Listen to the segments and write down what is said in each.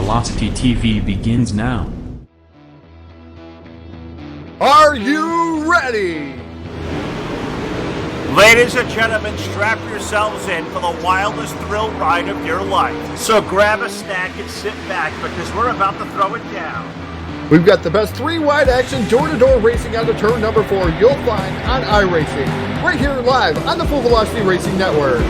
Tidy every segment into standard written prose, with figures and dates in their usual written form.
Velocity TV begins now. Are you ready? Ladies and gentlemen, strap yourselves in for the wildest thrill ride of your life. So grab a snack and sit back because we're about to throw it down. We've got the best three-wide action door-to-door racing on the turn number 4 you'll find on iRacing, right here live on the Full Velocity Racing Network.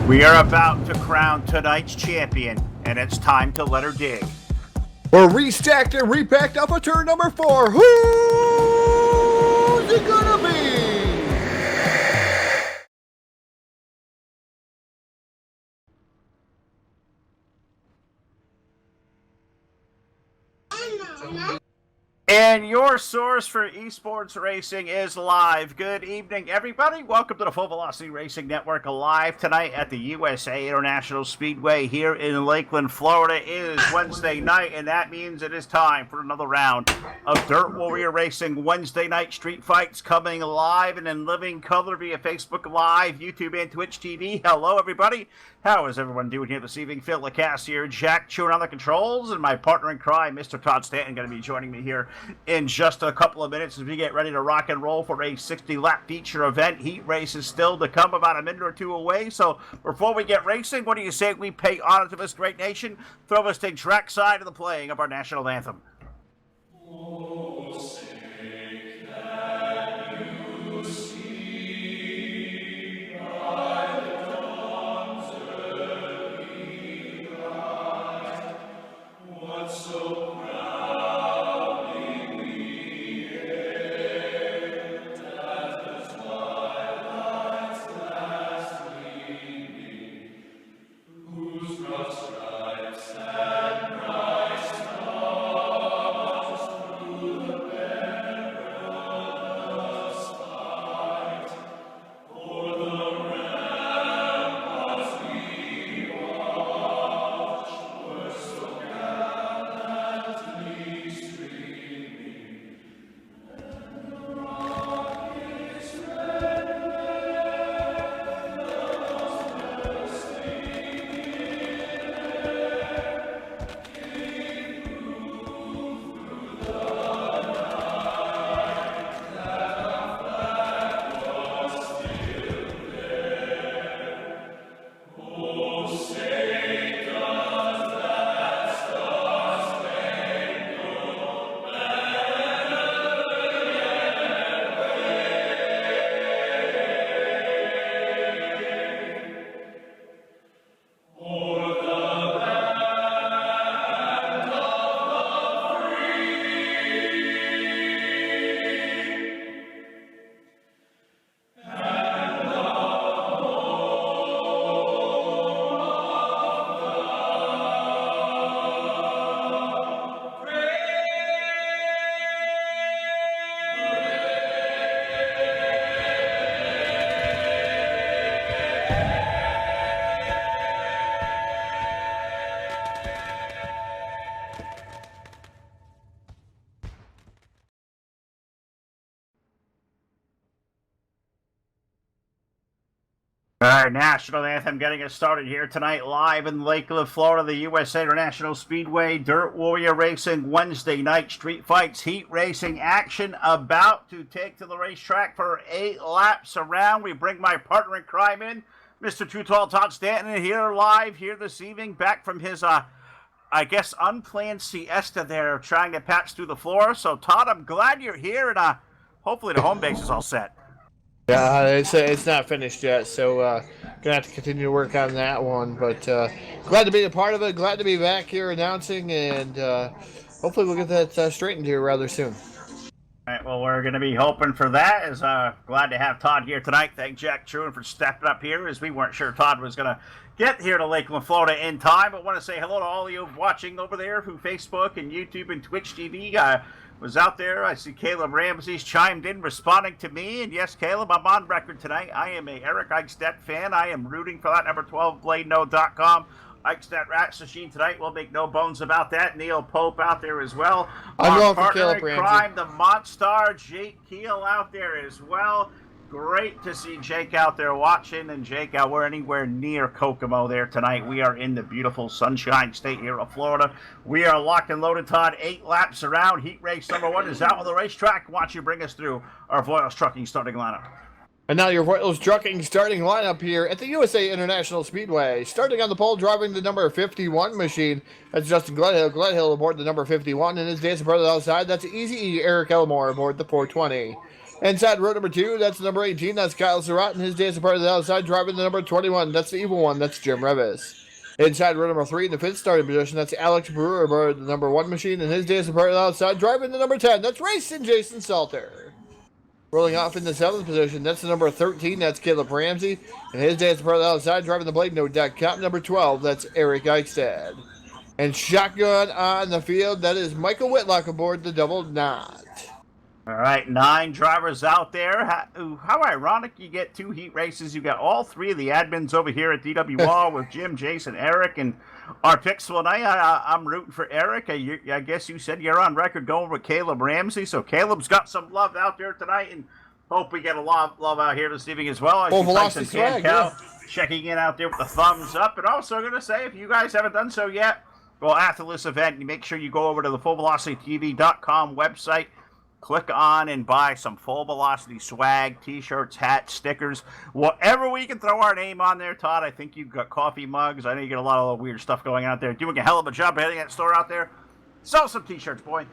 We are about to crown tonight's champion, and it's time to let her dig. We're restacked and repacked up for turn number 4. Who's it gonna be? And your source for esports racing is live. Good evening, everybody. Welcome to the Full Velocity Racing Network live tonight at the USA International Speedway here in Lakeland, Florida. It is Wednesday night, and that means it is time for another round of Dirt Warrior Racing Wednesday night street fights coming live and in living color via Facebook Live, YouTube, and Twitch TV. Hello, everybody. How is everyone doing here this evening? Phil Lacasse here, Jack chewing on the controls, and my partner in crime, Mr. Todd Stanton, going to be joining me here in just a couple of minutes as we get ready to rock and roll for a 60-lap feature event. Heat race is still to come, about a minute or two away. So before we get racing, what do you say we pay honor to this great nation? Throw us to track side of the playing of our national anthem. Oh, say can you see by the dawn's early light what so Our national anthem getting us started here tonight live in Lakeland, Florida, the USA International Speedway, Dirt Warrior Racing, Wednesday night street fights, heat racing action about to take to the racetrack for 8 laps around. We bring my partner in crime in, Mr. Too Tall Todd Stanton, here live here this evening, back from his, I guess, unplanned siesta there, trying to patch through the floor. So, Todd, I'm glad you're here, and hopefully the home base is all set. Yeah, it's not finished yet, so gonna have to continue to work on that one. But glad to be a part of it. Glad to be back here announcing, and hopefully we'll get that straightened here rather soon. All right, well, we're going to be hoping for that. Is glad to have Todd here tonight. Thank Jack Truan for stepping up here, as we weren't sure Todd was going to get here to Lakeland, Florida in time. But want to say hello to all of you watching over there through Facebook and YouTube and Twitch TV. Was out there. I see Caleb Ramsey's chimed in, responding to me. And yes, Caleb, I'm on record tonight. I am a Eric Eichstadt fan. I am rooting for that number 12, BladeNo.com. Eichstadt Rats Machine tonight. We'll make no bones about that. Neil Pope out there as well. I'm going for partner Caleb in Ramsey. crime, the Monstar, Jake Keel out there as well. Great to see Jake out there watching. And Jake, we're anywhere near Kokomo there tonight. We are in the beautiful Sunshine State here of Florida. We are locked and loaded, Todd. 8 laps around. Heat race number 1 is out on the racetrack. Why don't you bring us through our Voiles Trucking starting lineup? And now your Voiles Trucking starting lineup here at the USA International Speedway. Starting on the pole, driving the number 51 machine. That's Justin Gledhill. Gledhill aboard the number 51. And his dancing brother outside, that's Easy E. Eric Elmore aboard the 420. Inside row number 2, that's the number 18. That's Kyle Surratt. And his dancing brother outside, driving the number 21. That's the evil one. That's Jim Revis. Inside row number 3 in the 5th starting position, that's Alex Brewer aboard the number 1 machine. And his dancing brother outside, driving the number 10. That's Racing Jason Salter. Rolling off in the 7th position, that's the number 13, that's Caleb Ramsey. And his dancing brother outside, driving the BladeNo.com, number 12, that's Eric Eichstadt. And shotgun on the field, that is Michael Whitlock aboard the double knot. All right, 9 drivers out there. How ironic you get 2 heat races. You got all 3 of the admins over here at DWR with Jim, Jason, Eric, and our picks tonight. I'm rooting for Eric. I guess you said you're on record going with Caleb Ramsey, so Caleb's got some love out there tonight, and hope we get a lot of love out here this evening as well. I see Velocity swag, yeah. Checking in out there with the thumbs up, and also going to say, if you guys haven't done so yet, well, after this event, you make sure you go over to the FullVelocityTV.com website. Click on and buy some Full Velocity swag, t-shirts, hats, stickers, whatever we can throw our name on there, Todd. I think you've got coffee mugs. I know you get a lot of weird stuff going out there. Doing a hell of a job heading that store out there. Sell some t-shirts, boy.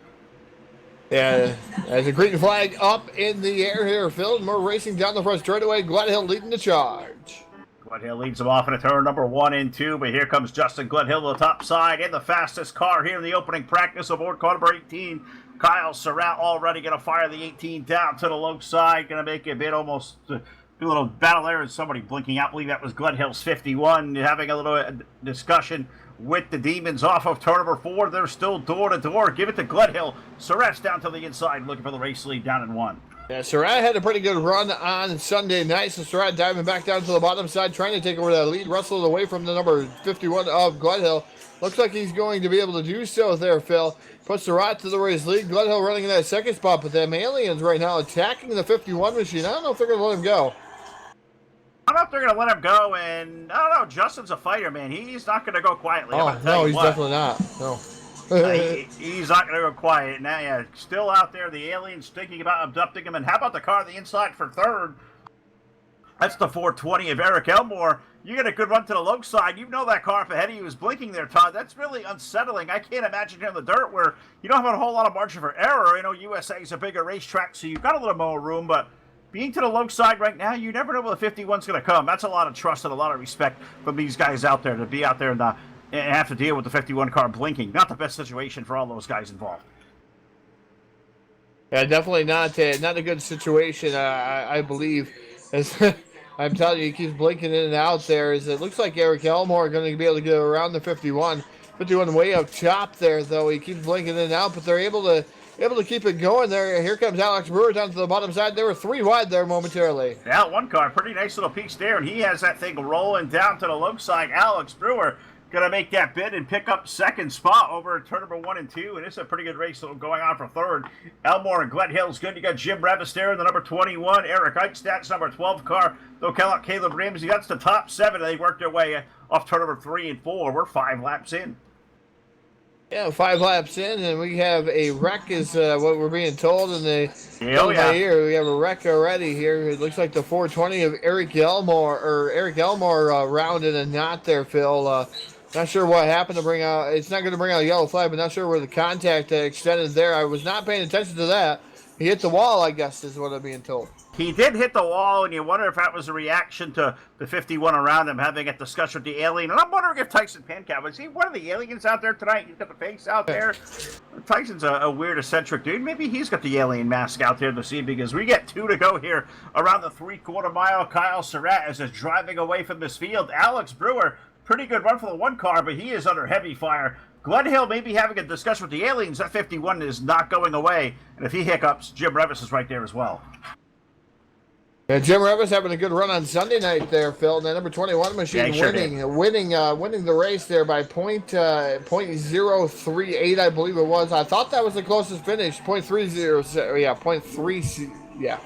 Yeah, as a green flag up in the air here, Phil, and we're racing down the front straightaway. Gledhill leading the charge. Gledhill leads them off in a turn number 1 and 2, but here comes Justin Gledhill to the top side in the fastest car here in the opening practice aboard car number 18. Kyle Surratt already going to fire the 18 down to the low side. Going to make a bit almost do a little battle there and somebody blinking out. I believe that was Gledhill's 51. Having a little discussion with the Demons off of turn number 4. They're still door to door. Give it to Gledhill. Surratt's down to the inside looking for the race lead down in 1. Yeah, Surratt had a pretty good run on Sunday night, so Surratt diving back down to the bottom side, trying to take over that lead, wrestled away from the number 51 of Gledhill. Looks like he's going to be able to do so there, Phil. Puts Surratt to the race lead. Gledhill running in that second spot, but them aliens right now attacking the 51 machine. I don't know if they're going to let him go. I don't know if they're going to let him go, and I don't know. Justin's a fighter, man. He's not going to go quietly. Oh, no, he's definitely not. No. He's not going to go quiet. Now, yeah, still out there, the aliens thinking about abducting him. And how about the car on the inside for third? That's the 420 of Eric Elmore. You get a good run to the low side. You know that car up ahead of you is blinking there, Todd. That's really unsettling. I can't imagine in the dirt where you don't have a whole lot of margin for error. You know, USA is a bigger racetrack, so you've got a little more room. But being to the low side right now, you never know where the 51's going to come. That's a lot of trust and a lot of respect from these guys out there to be out there and have to deal with the 51 car blinking. Not the best situation for all those guys involved. Yeah, definitely not a good situation, I believe. I'm telling you, he keeps blinking in and out there. It looks like Eric Elmore is going to be able to get around the 51. 51 way up top there, though. He keeps blinking in and out, but they're able to keep it going there. Here comes Alex Brewer down to the bottom side. They were 3 wide there momentarily. Yeah, one car, pretty nice little piece there, and he has that thing rolling down to the low side. Alex Brewer going to make that bid and pick up second spot over turn number 1 and 2, and it's a pretty good race going on for third. Elmore and Gledhill's good. You got Jim Revis there in the number 21. Eric Eichstadt's number 12 car. They'll call out Caleb Ramsey. That's the top 7. They worked their way off turn number 3 and 4. We're 5 laps in. Yeah, 5 laps in, and we have a wreck is what we're being told in the here. We have a wreck already here. It looks like the 420 of Eric Elmore rounded a knot there, Phil. Not sure what happened to bring out. It's not going to bring out a yellow flag, but not sure where the contact extended there. I was not paying attention to that. He hit the wall, I guess, is what I'm being told. He did hit the wall, and you wonder if that was a reaction to the 51 around him having a discussion with the alien. And I'm wondering if Tyson Pankow, is he one of the aliens out there tonight? He's got the face out there. Tyson's a weird, eccentric dude. Maybe he's got the alien mask out there this evening as we get 2 to go here around the 3/4 mile. Kyle Surratt is driving away from this field. Alex Brewer, pretty good run for the 1 car, but he is under heavy fire. Glenn Hill may be having a discussion with the aliens. That 51 is not going away. And if he hiccups, Jim Revis is right there as well. Yeah, Jim Revis having a good run on Sunday night there, Phil. The number 21 machine winning the race there by .038, I believe it was. I thought that was the closest finish. .30, yeah,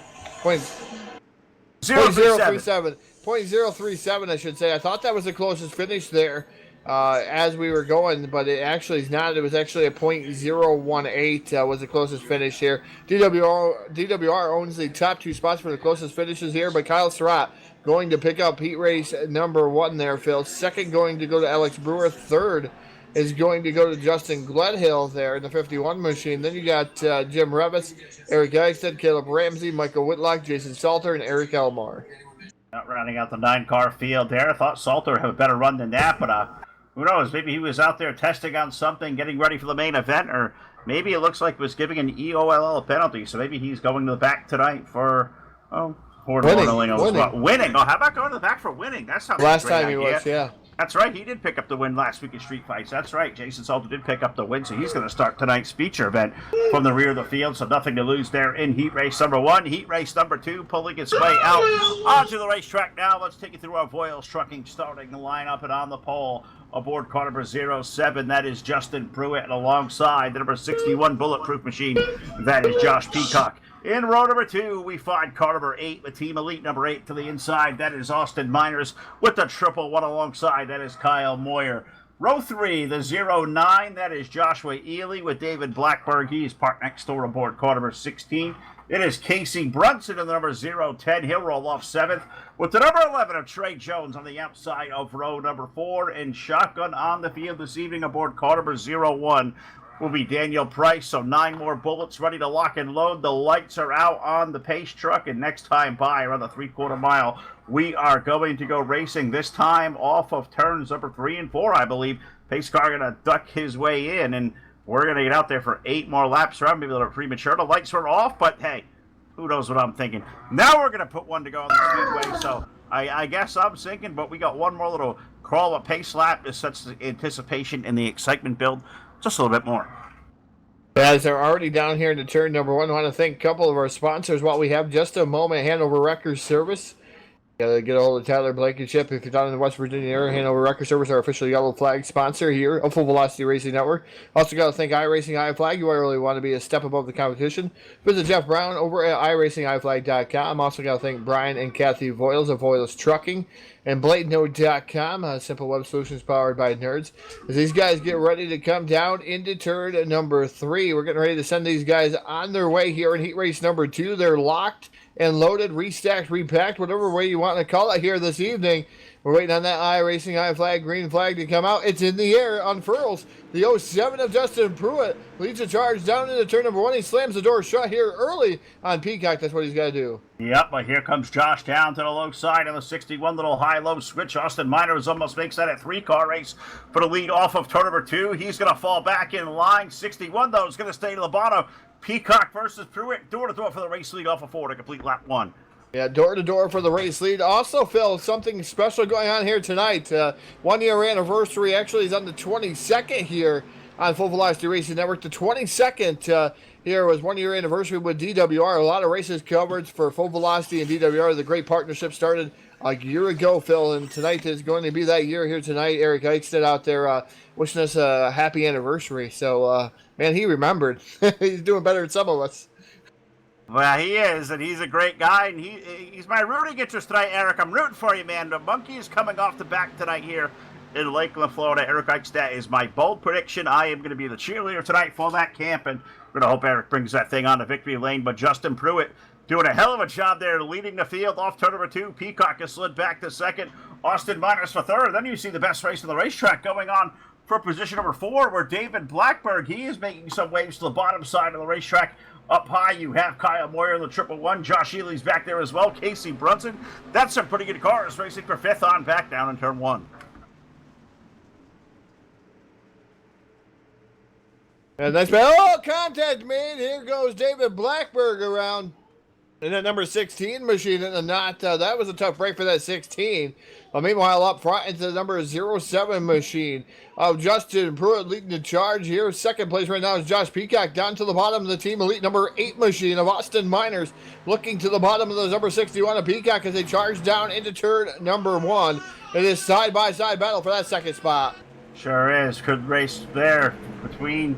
.037. .037, I should say. I thought that was the closest finish there as we were going, but it actually is not. It was actually a .018 was the closest finish here. DWR owns the top 2 spots for the closest finishes here, but Kyle Surratt going to pick up heat race number 1 there, Phil. Second going to go to Alex Brewer. Third is going to go to Justin Gledhill there in the 51 machine. Then you got Jim Revis, Eric Eichstead, Caleb Ramsey, Michael Whitlock, Jason Salter, and Eric Elmore. Not rounding out the 9-car field there. I thought Salter had a better run than that, but who knows? Maybe he was out there testing on something, getting ready for the main event, or maybe it looks like he was giving an EOLL penalty, so maybe he's going to the back tonight for, winning. Oh, how about going to the back for winning? That sounds last like a time great he idea. was, yeah. That's right. He did pick up the win last week in Street Fights. That's right. Jason Salter did pick up the win, so he's going to start tonight's feature event from the rear of the field, so nothing to lose there in heat race number 1. Heat race number 2 pulling its way out onto the racetrack now. Let's take you through our Voiles Trucking starting the lineup, and on the pole aboard car number 07, that is Justin Pruitt, and alongside the number 61 Bulletproof machine, that is Josh Peacock. In row number 2, we find car number 8 with Team Elite number 8 to the inside. That is Austin Miners with the triple 1 alongside. That is Kyle Moyer. Row 3, the 09, that is Joshua Ely with David Blackberg. He is parked next door aboard car number 16. It is Casey Brunson in the number 010. He'll roll off 7th with the number 11 of Trey Jones on the outside of row number 4. And shotgun on the field this evening aboard car number 01. Will be Daniel Price, so 9 more bullets ready to lock and load. The lights are out on the pace truck, and next time by around the 3/4 mile, we are going to go racing, this time off of turns number 3 and 4, I believe. Pace car going to duck his way in, and we're going to get out there for 8 more laps around, maybe a little premature. The lights were off, but hey, who knows what I'm thinking. Now we're going to put one to go on the speedway, so I guess I'm sinking, but we got one more little crawl of pace lap. This sets the anticipation and the excitement build just a little bit more. As they're already down here into turn number 1, I want to thank a couple of our sponsors while we have just a moment. Hanover Record Service. You gotta get a hold of Tyler Blankenship if you're down in the West Virginia area. Hanover Record Service, our official yellow flag sponsor here of Full Velocity Racing Network. Also got to thank iRacing iFlag. You really want to be a step above the competition. Visit Jeff Brown over at iRacingIFlag.com. Also got to thank Brian and Kathy Voiles of Voiles Trucking and BladeNode.com, simple web solutions powered by nerds. As these guys get ready to come down into turn number 3, we're getting ready to send these guys on their way here in heat race number 2. They're locked and loaded, restacked, repacked, whatever way you want to call it here this evening. We're waiting on that iRacing iFlag green flag to come out. It's in the air, unfurls. The 07 of Justin Pruitt leads the charge down into turn number 1. He slams the door shut here early on Peacock. That's what he's got to do. Yep, but here comes Josh down to the low side on the 61, little high-low switch. Austin Miners almost makes that a 3-car race for the lead off of turn number 2. He's going to fall back in line. 61, though, is going to stay to the bottom. Peacock versus Pruitt, door-to-door for the race lead off of 4 to complete lap 1. Yeah, door-to-door for the race lead. Also, Phil, something special going on here tonight. 1-year anniversary. Actually, is on the 22nd here on Full Velocity Racing Network. The 22nd here was 1-year anniversary with DWR. A lot of races covered for Full Velocity and DWR. The great partnership started a year ago, Phil, and tonight is going to be that year here tonight. Eric Eichstead out there wishing us a happy anniversary. So, man, he remembered. He's doing better than some of us. Well, he is, and he's a great guy, and he's my rooting interest tonight, Eric. I'm rooting for you, man. The monkey is coming off the back tonight here in Lakeland, Florida. Eric Eichstadt is my bold prediction. I am going to be the cheerleader tonight for that camp, and we're going to hope Eric brings that thing on to victory lane. But Justin Pruitt doing a hell of a job there leading the field off turn number 2. Peacock has slid back to 2nd. Austin Miners for 3rd. Then you see the best race on the racetrack going on for position number 4, where David Blackberg, he is making some waves to the bottom side of the racetrack Up high, you have Kyle Moyer in the 111. Josh Ely's back there as well. Casey Brunson. That's some pretty good cars racing for 5th on back down in turn 1. And nice contact made. Here goes David Blackberg around in that number 16 machine in the knot. That was a tough break for that 16. Meanwhile, up front into the number 07 machine of Justin Pruitt leading the charge here. Second place right now is Josh Peacock. Down to the bottom of the team elite number 8 machine of Austin Miners. Looking to the bottom of the number 61 of Peacock as they charge down into turn number 1. It is side-by-side battle for that second spot. Sure is. Good race there between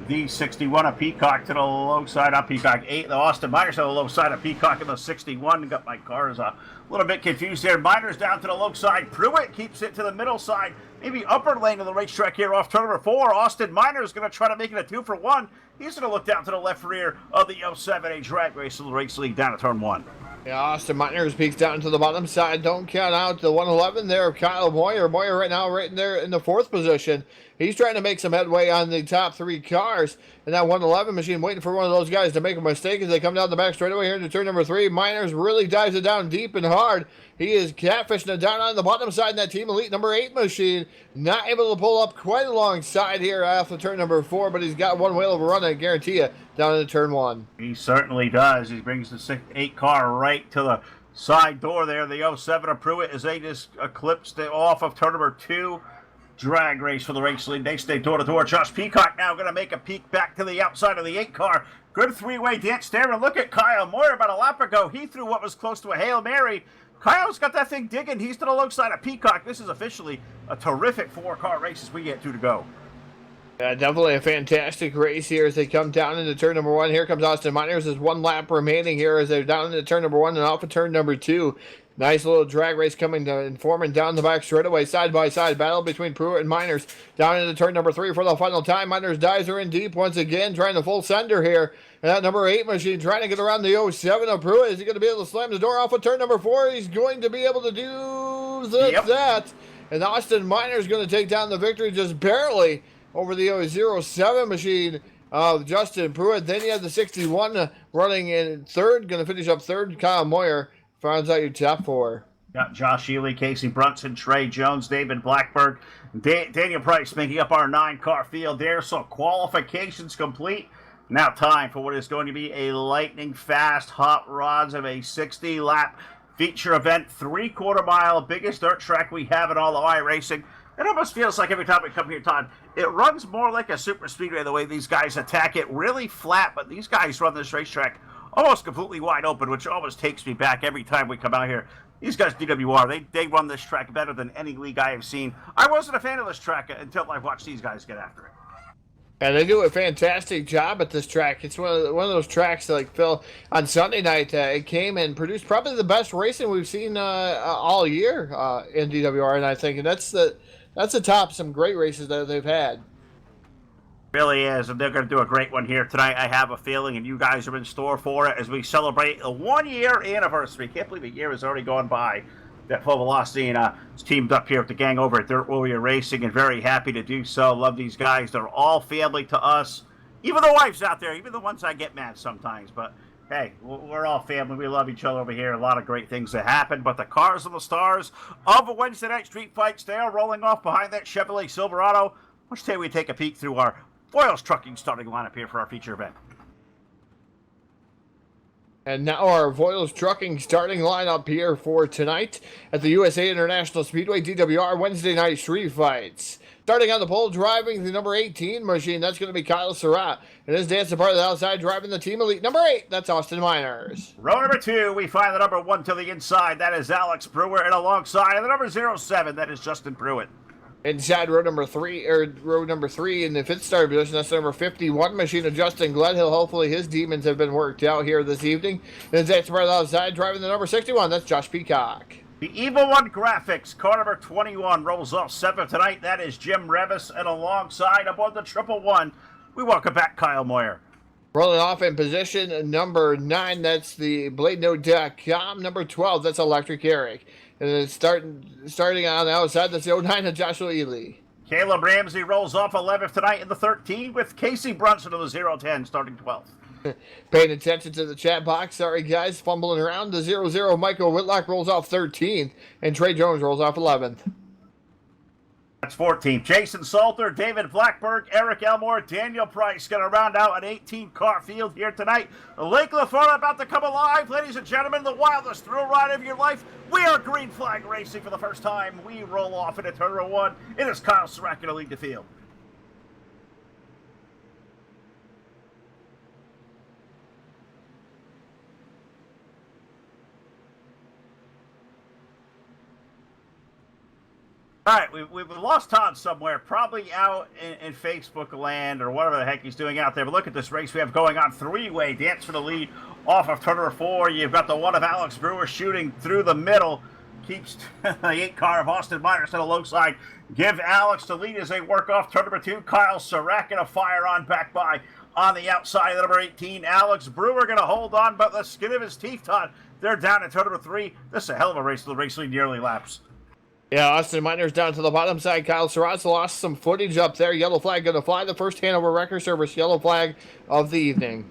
the 61 of Peacock to the low side of Peacock. 8, the Austin Miners to the low side of Peacock in the 61. Got my cars a little bit confused there. Miners down to the low side. Pruitt keeps it to the middle side. Maybe upper lane of the racetrack here off turn number 4. Austin Miners going to try to make it a 2 for 1. He's going to look down to the left rear of the 07A drag race of the race league down to turn 1. Yeah, Austin Miners peeks down to the bottom side. Don't count out the 111 there of Kyle Moyer. Moyer right now right in there in the 4th position. He's trying to make some headway on the top 3 cars. And that 111 machine waiting for one of those guys to make a mistake as they come down the back straightaway here into turn number 3. Miners really dives it down deep and hard. He is catfishing it down on the bottom side in that team elite number 8 machine. Not able to pull up quite alongside here after turn number 4, but he's got one whale of a run, I guarantee you, down into turn 1. He certainly does. He brings the 8 car right to the side door there. The 07 of Pruitt as they just eclipsed it off of turn number 2. Drag race for the race lead. They stay door to door. Josh Peacock now going to make a peek back to the outside of the 8 car. Good 3-way dance there. And look at Kyle Moyer about a lap ago. He threw what was close to a Hail Mary. Kyle's got that thing digging. He's to the low side of Peacock. This is officially a terrific 4-car race as we get 2 to go. Yeah, definitely a fantastic race here as they come down into turn number 1. Here comes Austin Miners. There's 1 lap remaining here as they're down into turn number 1 and off of turn number 2. Nice little drag race coming to and forming down the back straightaway, side-by-side battle between Pruitt and Miners. Down into turn number 3 for the final time. Miners dives her in deep once again, trying to full sender here. And that number 8 machine trying to get around the 07 of Pruitt. Is he going to be able to slam the door off of turn number 4? He's going to be able to do that. And Austin Miners going to take down the victory just barely over the 07 machine of Justin Pruitt. Then you have the 61 running in 3rd, going to finish up 3rd. Kyle Moyer finds out your top 4. Got Josh Ely, Casey Brunson, Trey Jones, David Blackberg, Daniel Price making up our 9-car field there. So qualifications complete. Now time for what is going to be a lightning fast hot rods of a 60-lap feature event, 3/4 mile, biggest dirt track we have in all of iRacing. It almost feels like every time we come here, Todd, it runs more like a super speedway the way these guys attack it. Really flat, but these guys run this racetrack almost completely wide open, which almost takes me back every time we come out here. These guys, DWR, they run this track better than any league I have seen. I wasn't a fan of this track until I watched these guys get after it. And they do a fantastic job at this track. It's one of those tracks that, like Phil, on Sunday night, it came and produced probably the best racing we've seen all year in DWR, and I think that's the top some great races that they've had. Really is, and they're going to do a great one here tonight. I have a feeling, and you guys are in store for it as we celebrate a 1-year anniversary. Can't believe a year has already gone by that Full Velocity and is teamed up here with the gang over at Dwr Wnsf Racing, and very happy to do so. Love these guys. They're all family to us. Even the wives out there, even the ones I get mad sometimes. But, hey, we're all family. We love each other over here. A lot of great things that happen. But the cars and the stars of the Wednesday night street fights, they are rolling off behind that Chevrolet Silverado. Let's say we take a peek through our Foils Trucking starting lineup here for our feature event. And now our Foils Trucking starting lineup here for tonight at the USA International Speedway DWR Wednesday night street fights. Starting on the pole, driving the number 18 machine, that's going to be Kyle Surratt. And his dancing part of the outside, driving the team elite number 8, that's Austin Miners. Row number 2, we find the number 1 to the inside, that is Alex Brewer, and alongside of the number 07, that is Justin Pruitt. Inside row number 3 in the 5th starting position, that's the number 51 machine of Justin Gledhill. Hopefully his demons have been worked out here this evening. And that's right outside, driving the number 61, that's Josh Peacock. The Evil One Graphics, car number 21, rolls off 7th tonight. That is Jim Revis, and alongside aboard the 111, we welcome back Kyle Moyer. Rolling off in position number 9, that's the BladeNote.com. Number 12, that's Electric Eric. And then starting on the outside, that's the 09 of Joshua Ely. Caleb Ramsey rolls off 11th tonight in the 13 with Casey Brunson of the 010 starting 12th. Paying attention to the chat box. Sorry, guys. Fumbling around. The 0-0. Michael Whitlock rolls off 13th, and Trey Jones rolls off 11th. That's 14th. Jason Salter, David Blackberg, Eric Elmore, Daniel Price going to round out an 18-car field here tonight. Lake LaFona about to come alive. Ladies and gentlemen, the wildest thrill ride of your life. We are Green Flag Racing for the first time. We roll off into turn number 1. It is Kyle Surratt going to lead the field. All right, we've lost Todd somewhere, probably out in Facebook land or whatever the heck he's doing out there. But look at this race we have going on. Three-way dance for the lead off of turn number 4. You've got the one of Alex Brewer shooting through the middle. Keeps the 8-car of Austin Myers to the low side. Give Alex the lead as they work off turn number 2. Kyle Surratt going to fire on back by on the outside of the number 18. Alex Brewer going to hold on, but the skin of his teeth, Todd. They're down at turn number 3. This is a hell of a race. The race lead nearly laps. Yeah, Austin Miners down to the bottom side. Kyle Surratt's lost some footage up there. Yellow flag going to fly. The first Hanover Wrecker Service yellow flag of the evening.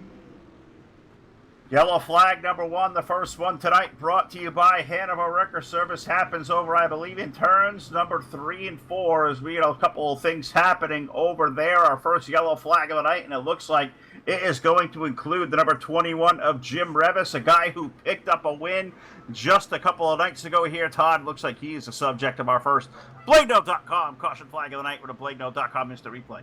Yellow flag number 1, the first one tonight, brought to you by Hanover Wrecker Service. Happens over, I believe, in turns number 3 and 4 as we have a couple of things happening over there. Our first yellow flag of the night, and it looks like it is going to include the number 21 of Jim Revis, a guy who picked up a win just a couple of nights ago here. Todd, looks like he is the subject of our first BladeNote.com caution flag of the night with a BladeNote.com instant replay.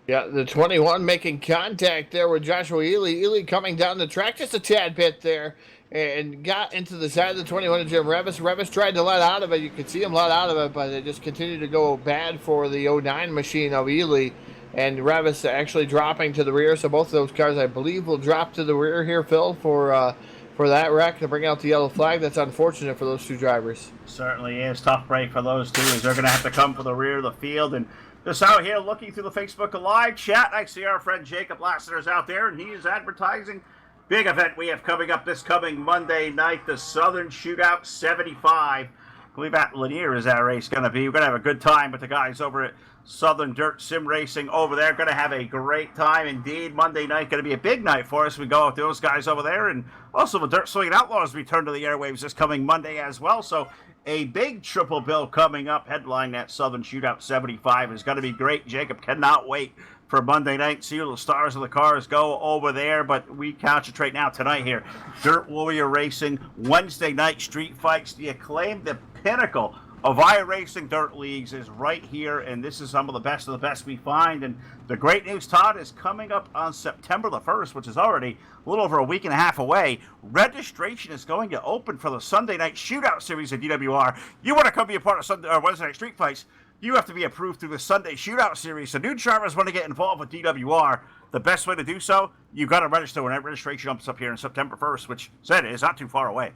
Yeah, the 21 making contact there with Joshua Ely. Ely coming down the track just a tad bit there and got into the side of the 21 of Jim Revis. Revis tried to let out of it. You could see him let out of it, but it just continued to go bad for the 09 machine of Ely. And Revis actually dropping to the rear. So both of those cars, I believe, will drop to the rear here, Phil, for that wreck to bring out the yellow flag. That's unfortunate for those two drivers. Certainly is. Tough break for those two as they're going to have to come for the rear of the field. And just out here looking through the Facebook Live chat, I see our friend Jacob Lassiter's out there, and he is advertising big event we have coming up this coming Monday night, the Southern Shootout 75. I believe at Lanier is that race going to be. We're going to have a good time with the guys over at Southern Dirt Sim Racing over there. Going to have a great time indeed. Monday night going to be a big night for us. We go with those guys over there, and also the Dirt Swinging Outlaws return to the airwaves this coming Monday as well. So a big triple bill coming up. Headline that Southern Shootout 75 is going to be great. Jacob cannot wait for Monday night. See who the stars of the cars go over there. But we concentrate now tonight here. Dirt Warrior Racing, Wednesday night street fights. The acclaimed, the pinnacle of iRacing Dirt Leagues is right here, and this is some of the best we find. And the great news, Todd, is coming up on September the 1st, which is already a little over a week and a half away. Registration is going to open for the Sunday Night Shootout Series at DWR. You want to come be a part of Sunday or Wednesday Night Street Fights, you have to be approved through the Sunday Shootout Series. So new drivers want to get involved with DWR. The best way to do so, you've got to register when that registration opens up here on September 1st, which said is not too far away.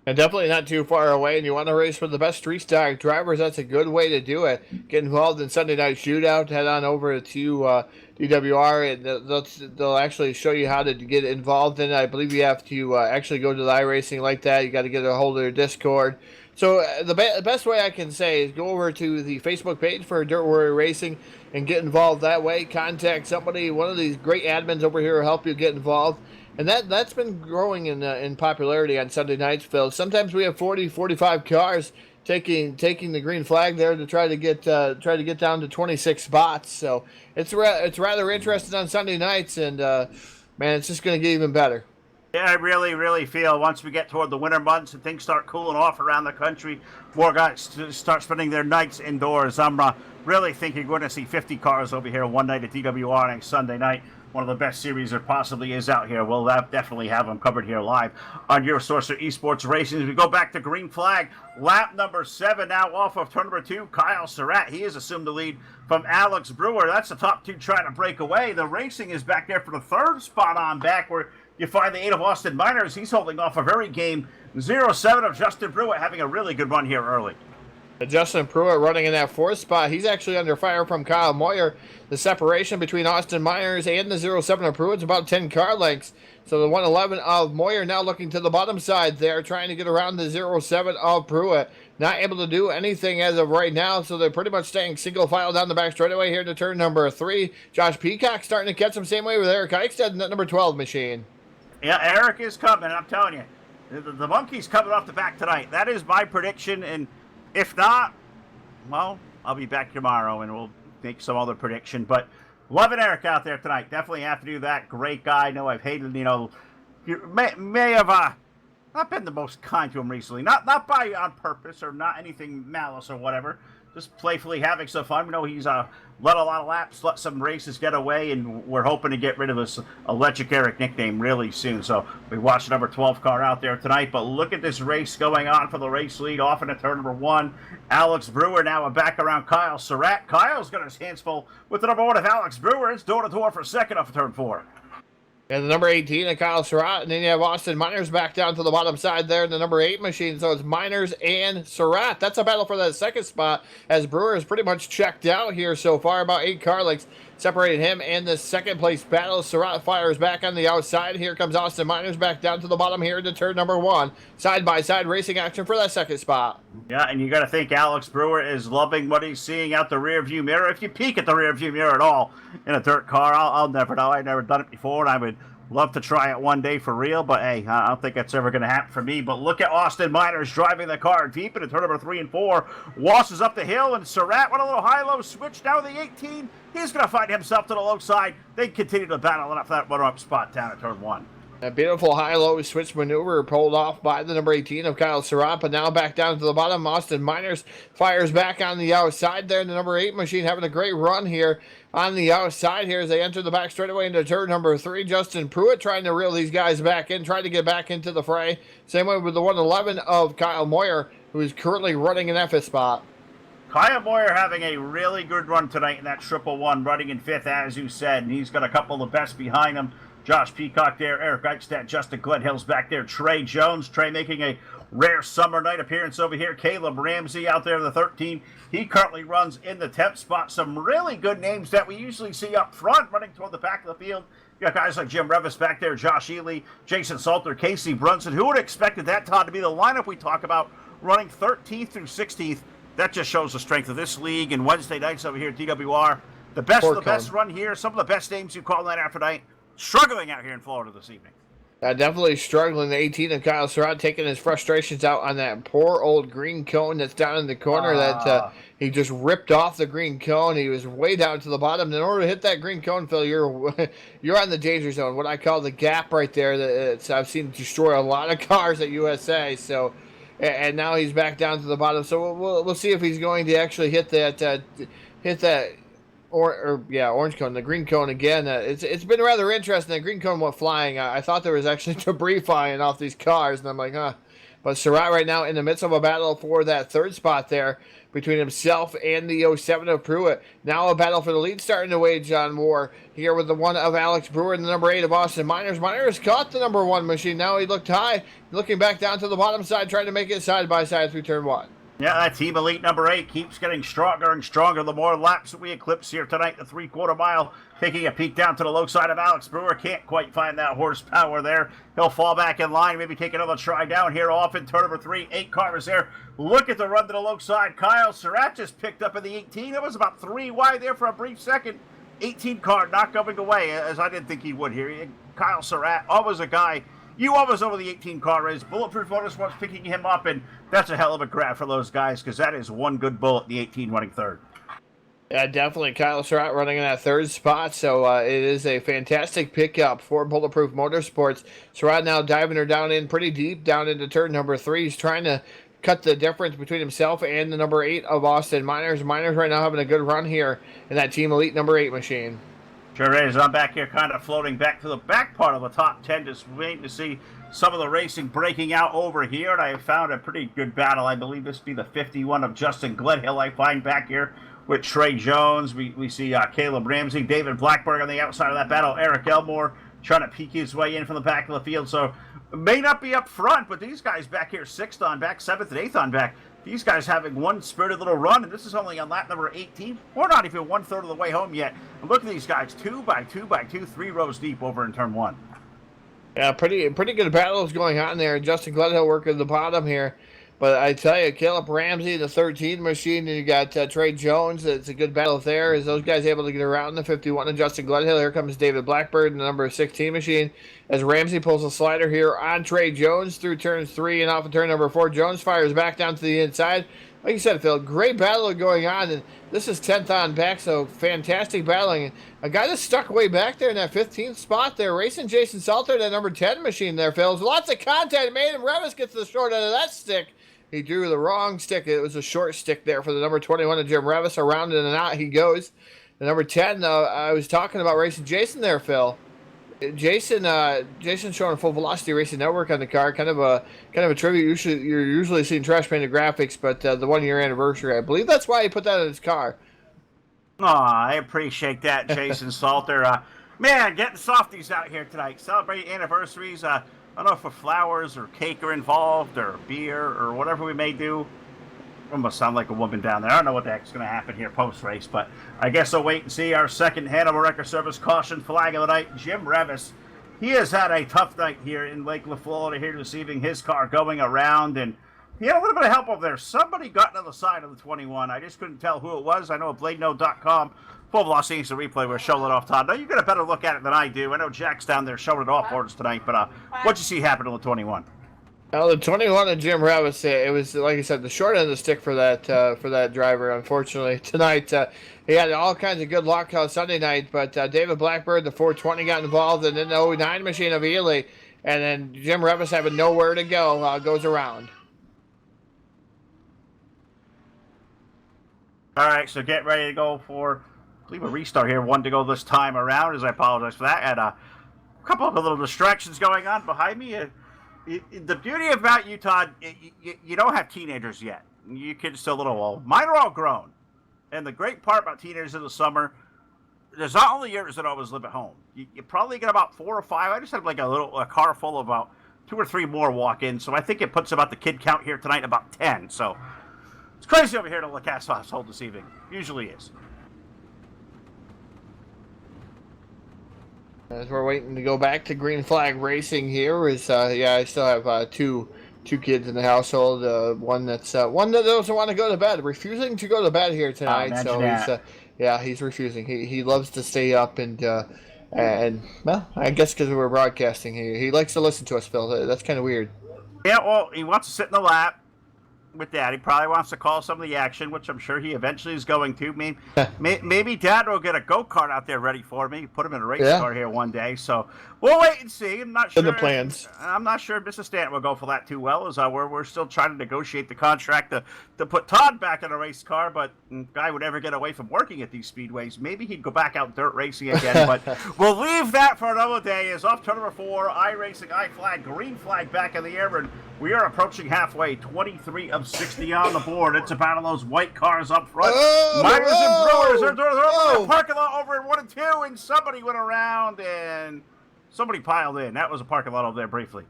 And definitely not too far away, and you want to race for the best street stock drivers, that's a good way to do it. Get involved in Sunday Night Shootout, head on over to DWR, and they'll actually show you how to get involved in it. I believe you have to actually go to the iRacing like that. You got to get a hold of their Discord. So the best way I can say is go over to the Facebook page for Dirt Warrior Racing and get involved that way. Contact somebody, one of these great admins over here will help you get involved. And that's been growing in popularity on Sunday nights, Phil. Sometimes we have 40, 45 cars taking the green flag there to try to get down to 26 spots. So it's rather interesting on Sunday nights, and man, it's just going to get even better. Yeah, I really feel once we get toward the winter months and things start cooling off around the country, more guys start spending their nights indoors. I'm really thinking you're going to see 50 cars over here one night at DWR next Sunday night. One of the best series there possibly is out here. We'll definitely have them covered here live on your source for esports racing. As we go back to green flag, lap number 7 now off of turn number 2. Kyle Surratt, he has assumed the lead from Alex Brewer. That's the top two trying to break away. The racing is back there for the third spot on back where you find the 8 of Austin Miners. He's holding off a very game 0-7 of Justin Pruitt, having a really good run here early. Justin Pruitt running in that 4th spot. He's actually under fire from Kyle Moyer. The separation between Austin Myers and the 0-7 of Pruitt is about 10 car lengths. So the 111 of Moyer now looking to the bottom side there, trying to get around the 07 of Pruitt. Not able to do anything as of right now, so they're pretty much staying single file down the back straightaway here to turn number 3. Josh Peacock starting to catch them same way with Eric Eichstead in that number 12 machine. Yeah, Eric is coming, I'm telling you. The monkey's coming off the back tonight. That is my prediction, and if not, well, I'll be back tomorrow and we'll make some other prediction. But loving Eric out there tonight. Definitely have to do that. Great guy. I know I've hated, you may have not been the most kind to him recently. Not by on purpose or not anything malice or whatever. Just playfully having some fun. We know he's let a lot of laps, let some races get away, and we're hoping to get rid of this Electric Eric nickname really soon. So we watched number 12 car out there tonight. But look at this race going on for the race lead off into turn number 1. Alex Brewer now back around Kyle Surratt. Kyle's got his hands full with the number 1 of Alex Brewer. It's door-to-door for second off of turn 4. And the number 18 of Kyle Surratt, and then you have Austin Miners back down to the bottom side there in the number 8 machine. So it's Miners and Surratt. That's a battle for that second spot, as Brewer is pretty much checked out here so far. About 8 car lengths separating him and the second place battle. Surratt fires back on the outside. Here comes Austin Miners back down to the bottom here to turn number 1. Side-by-side racing action for that second spot. Yeah, and you got to think Alex Brewer is loving what he's seeing out the rear view mirror. If you peek at the rear view mirror at all in a dirt car, I'll never know. I've never done it before, and I would love to try it one day for real, but hey, I don't think that's ever going to happen for me. But look at Austin Miners driving the car deep into turn number 3 and 4. Washes up the hill, and Surratt with a little high-low switch down to the 18. He's going to find himself to the low side. They continue to battle it up that runner-up spot down at turn 1. A beautiful high-low switch maneuver pulled off by the number 18 of Kyle Surratt, but now back down to the bottom. Austin Miners fires back on the outside there. The number 8 machine having a great run here on the outside here as they enter the back straightaway into turn number 3. Justin Pruitt trying to reel these guys back in, trying to get back into the fray. Same way with the 111 of Kyle Moyer, who is currently running an F spot. Kyle Moyer having a really good run tonight in that 111, running in 5th, as you said, and he's got a couple of the best behind him. Josh Peacock there, Eric Eichstead, Justin Gledhill's back there, Trey Jones. Trey making a rare summer night appearance over here. Caleb Ramsey out there, the 13. He currently runs in the 10th spot. Some really good names that we usually see up front running toward the back of the field. You got guys like Jim Revis back there, Josh Ely, Jason Salter, Casey Brunson. Who would have expected that, Todd, to be the lineup we talk about, running 13th through 16th? That just shows the strength of this league. And Wednesday nights over here at DWR, the best of the best run here. Some of the best names you call night after night. Struggling out here in Florida this evening. Definitely struggling. The 18 of Kyle Surratt taking his frustrations out on that poor old green cone that's down in the corner that he just ripped off the green cone. He was way down to the bottom. In order to hit that green cone, Phil, you're on the danger zone, what I call the gap right there. That I've seen destroy a lot of cars at USA. So, and now he's back down to the bottom. So we'll see if he's going to actually hit that. Orange cone, the green cone again. It's been rather interesting. The green cone went flying. I thought there was actually debris flying off these cars, and I'm like, huh. But Surratt right now in the midst of a battle for that 3rd spot there between himself and the 07 of Pruitt. Now a battle for the lead starting to wage on war here with the 1 of Alex Brewer and the number 8 of Austin Miners. Miners caught the number 1 machine. Now he looked high, looking back down to the bottom side, trying to make it side by side through turn 1. Yeah, that Team Elite number 8 keeps getting stronger and stronger the more laps that we eclipse here tonight. The 3/4 mile, taking a peek down to the low side of Alex Brewer. Can't quite find that horsepower there. He'll fall back in line, maybe take another try down here off in turn number 3. 8 cars there. Look at the run to the low side. Kyle Surratt just picked up in the 18. It was about 3 wide there for a brief second. 18 car not going away, as I didn't think he would here. Kyle Surratt, always a guy. You always over the 18 car is. Bulletproof Motorsports picking him up, and that's a hell of a grab for those guys because that is one good bullet, the 18 running 3rd. Yeah, definitely. Kyle Surratt running in that 3rd spot, so it is a fantastic pickup for Bulletproof Motorsports. Surratt now diving her down in pretty deep, down into turn number 3. He's trying to cut the difference between himself and the number 8 of Austin Miners. Miners right now having a good run here in that Team Elite number 8 machine. Sure is. I'm back here kind of floating back to the back part of the top 10, just waiting to see some of the racing breaking out over here. And I have found a pretty good battle. I believe this will be the 51 of Justin Gledhill I find back here with Trey Jones. We see Caleb Ramsey, David Blackburn on the outside of that battle. Eric Elmore trying to peek his way in from the back of the field. So it may not be up front, but these guys back here, 6th on back, 7th and 8th on back. These guys having one spirited little run, and this is only on lap number 18. We're not even 1/3 of the way home yet. And look at these guys, 2 by 2 by 2, 3 rows deep over in turn 1. Yeah, pretty good battles going on there. Justin Gledhill working the bottom here. But I tell you, Caleb Ramsey, the 13 machine, and you got Trey Jones. It's a good battle there. Is those guys able to get around the 51 and Justin Gledhill? Here comes David Blackbird in the number 16 machine. As Ramsey pulls a slider here on Trey Jones through turns 3 and off of turn number 4. Jones fires back down to the inside. Like you said, Phil, great battle going on, and this is 10th on back, so fantastic battling. A guy that's stuck way back there in that 15th spot there, racing Jason Salter, that number 10 machine there, Phil. Lots of contact made, and Revis gets the short end of that stick. He drew the wrong stick. It was a short stick there for the number 21 of Jim Revis. Around and out he goes. The number 10, I was talking about racing Jason there, Phil. Jason showing a full velocity racing network on the car, kind of a tribute. You're usually seeing trash painted graphics, but the 1 year anniversary, I believe that's why he put that in his car. Oh, I appreciate that, Jason Salter. Man, getting softies out here tonight, celebrating anniversaries. I don't know if flowers or cake are involved, or beer, or whatever we may do. Almost sound like a woman down there. I don't know what the heck's going to happen here post-race, but I guess I'll wait and see. Our second Hannibal Record Service caution flag of the night, Jim Revis. He has had a tough night here in Lake Florida here this evening. His car going around, and he had a little bit of help over there. Somebody got to the side of the 21. I just couldn't tell who it was. I know at BladeNote.com, Full Velocity Instant Replay, we're showing it off, Todd. Now, you got a better look at it than I do. I know Jack's down there showing it off for us tonight, but what'd you see happen on the 21? Well, the 21 of Jim Revis, it was, like I said, the short end of the stick for that driver, unfortunately. Tonight, he had all kinds of good luck Sunday night, but David Blackbird, the 420, got involved, and then the 09 machine of Ely, and then Jim Revis having nowhere to go, goes around. All right, so get ready to go for, I believe, a restart here. One to go this time around, as I apologize for that. And a couple of little distractions going on behind me. The beauty about you, Todd, you don't have teenagers yet. Your kids are still a little old. Mine are all grown. And the great part about teenagers in the summer, there's not only yours that always live at home. You probably get about 4 or 5. I just have like a car full of about 2 or 3 more walk in. So I think it puts about the kid count here tonight about 10. So it's crazy over here to LaCasse household this evening. Usually is. As we're waiting to go back to green flag racing here, I still have two kids in the household. One that doesn't want to go to bed, refusing to go to bed here tonight. So he's refusing. He loves to stay up and well, I guess because we're broadcasting, he likes to listen to us, Phil. That's kind of weird. Yeah, well, he wants to sit in the lap with Dad. He probably wants to call some of the action, which I'm sure he eventually is going to. Maybe Dad will get a go-kart out there ready for me, put him in a race car here one day. So we'll wait and see. I'm not sure. In the plans. I'm not sure Mrs. Stanton will go for that too well, as we're still trying to negotiate the contract to put Todd back in a race car, but guy would ever get away from working at these speedways. Maybe he'd go back out dirt racing again, but we'll leave that for another day. As off turn number 4, iRacing, I-flag, green flag back in the air, and we are approaching halfway, 23 of 60 on the board. It's about those white cars up front. Miners and Brewers. They're in the parking lot over in 1 and 2, and somebody went around and somebody piled in. That was a parking lot over there briefly.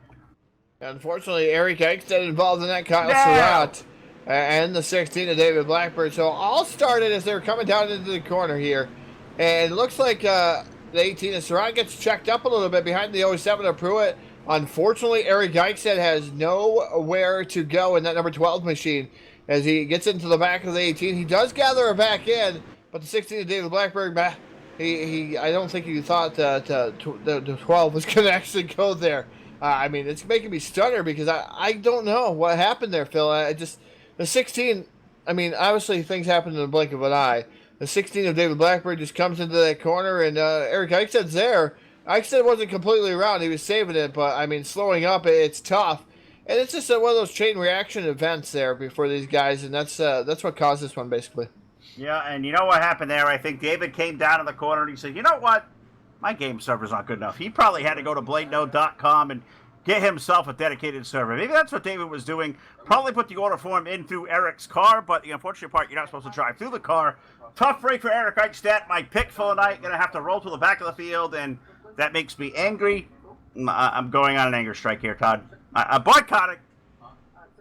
Unfortunately, Eric Eichstead involved in that. Kyle Surratt and the 16 of David Blackbird. So all started as they were coming down into the corner here. And it looks like the 18 of Surratt gets checked up a little bit behind the 07 of Pruitt. Unfortunately, Eric Eichstead has nowhere to go in that number 12 machine as he gets into the back of the 18. He does gather a back end, but the 16 of David Blackbird, I don't think he thought the 12 was going to actually go there. I mean, it's making me stutter because I don't know what happened there, Phil. The 16, I mean, obviously things happen in the blink of an eye. The 16 of David Blackbird just comes into that corner, and Eric Eichsted's there. Eichstead wasn't completely around. He was saving it, but, I mean, slowing up, it's tough. And it's just one of those chain reaction events there before these guys, and that's what caused this one, basically. Yeah, and you know what happened there? I think David came down in the corner, and he said, you know what? My game server's not good enough. He probably had to go to BladeNote.com and get himself a dedicated server. Maybe that's what David was doing. Probably put the order form in through Eric's car, but the unfortunate part, you're not supposed to drive through the car. Tough break for Eric Eichstedt. My pick for the night. Going to have to roll to the back of the field, and that makes me angry. I'm going on an anger strike here, Todd. I boycott it.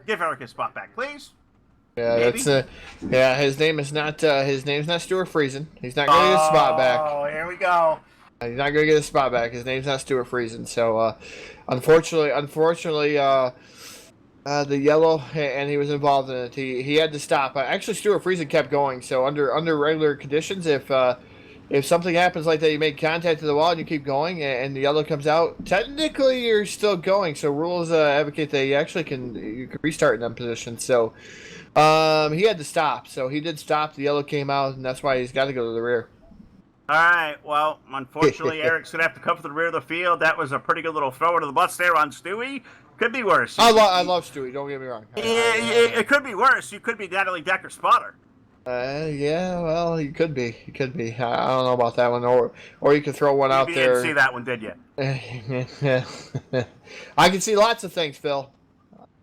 Give Eric his spot back, please. Yeah, maybe? His name's not Stuart Friesen. He's not going to get his spot back. Oh, here we go. He's not going to get his spot back. His name's not Stuart Friesen. So, unfortunately, the yellow, and he was involved in it. He had to stop. Actually, Stuart Friesen kept going. So under regular conditions, if something happens like that, you make contact to the wall and you keep going, and the yellow comes out, technically you're still going. So rules advocate that you can restart in that position. So he had to stop. So he did stop. The yellow came out, and that's why he's got to go to the rear. All right. Well, unfortunately, Eric's going to have to come to the rear of the field. That was a pretty good little throw to the bus there on Stewie. Could be worse. I love Stewie. Don't get me wrong. It could be worse. You could be Natalie Decker's spotter. Yeah, well, he could be. He could be. I don't know about that one. Or you could throw one out there. You didn't see that one, did you? I can see lots of things, Phil.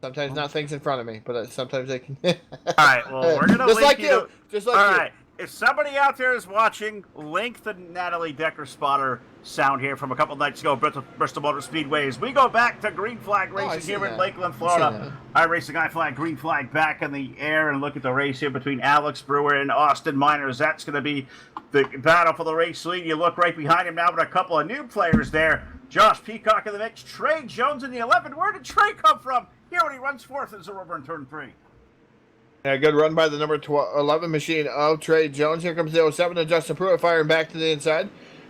Sometimes not things in front of me, but sometimes they can. All right. Well, we're gonna just link like you. Just like All you. right. If somebody out there is watching, link the Natalie Decker spotter sound here from a couple nights ago, Bristol Motor Speedways. We go back to Green Flag Racing here in Lakeland, Florida. iRacing iFlag, Green Flag back in the air, and look at the race here between Alex Brewer and Austin Miners. That's going to be the battle for the race lead. You look right behind him now, but a couple of new players there. Josh Peacock in the mix, Trey Jones in the 11. Where did Trey come from? Here when he runs fourth as a rubber in turn 3. Yeah, good run by the number 11 machine of Trey Jones. Here comes the 07 and Justin Pruitt firing back to the inside.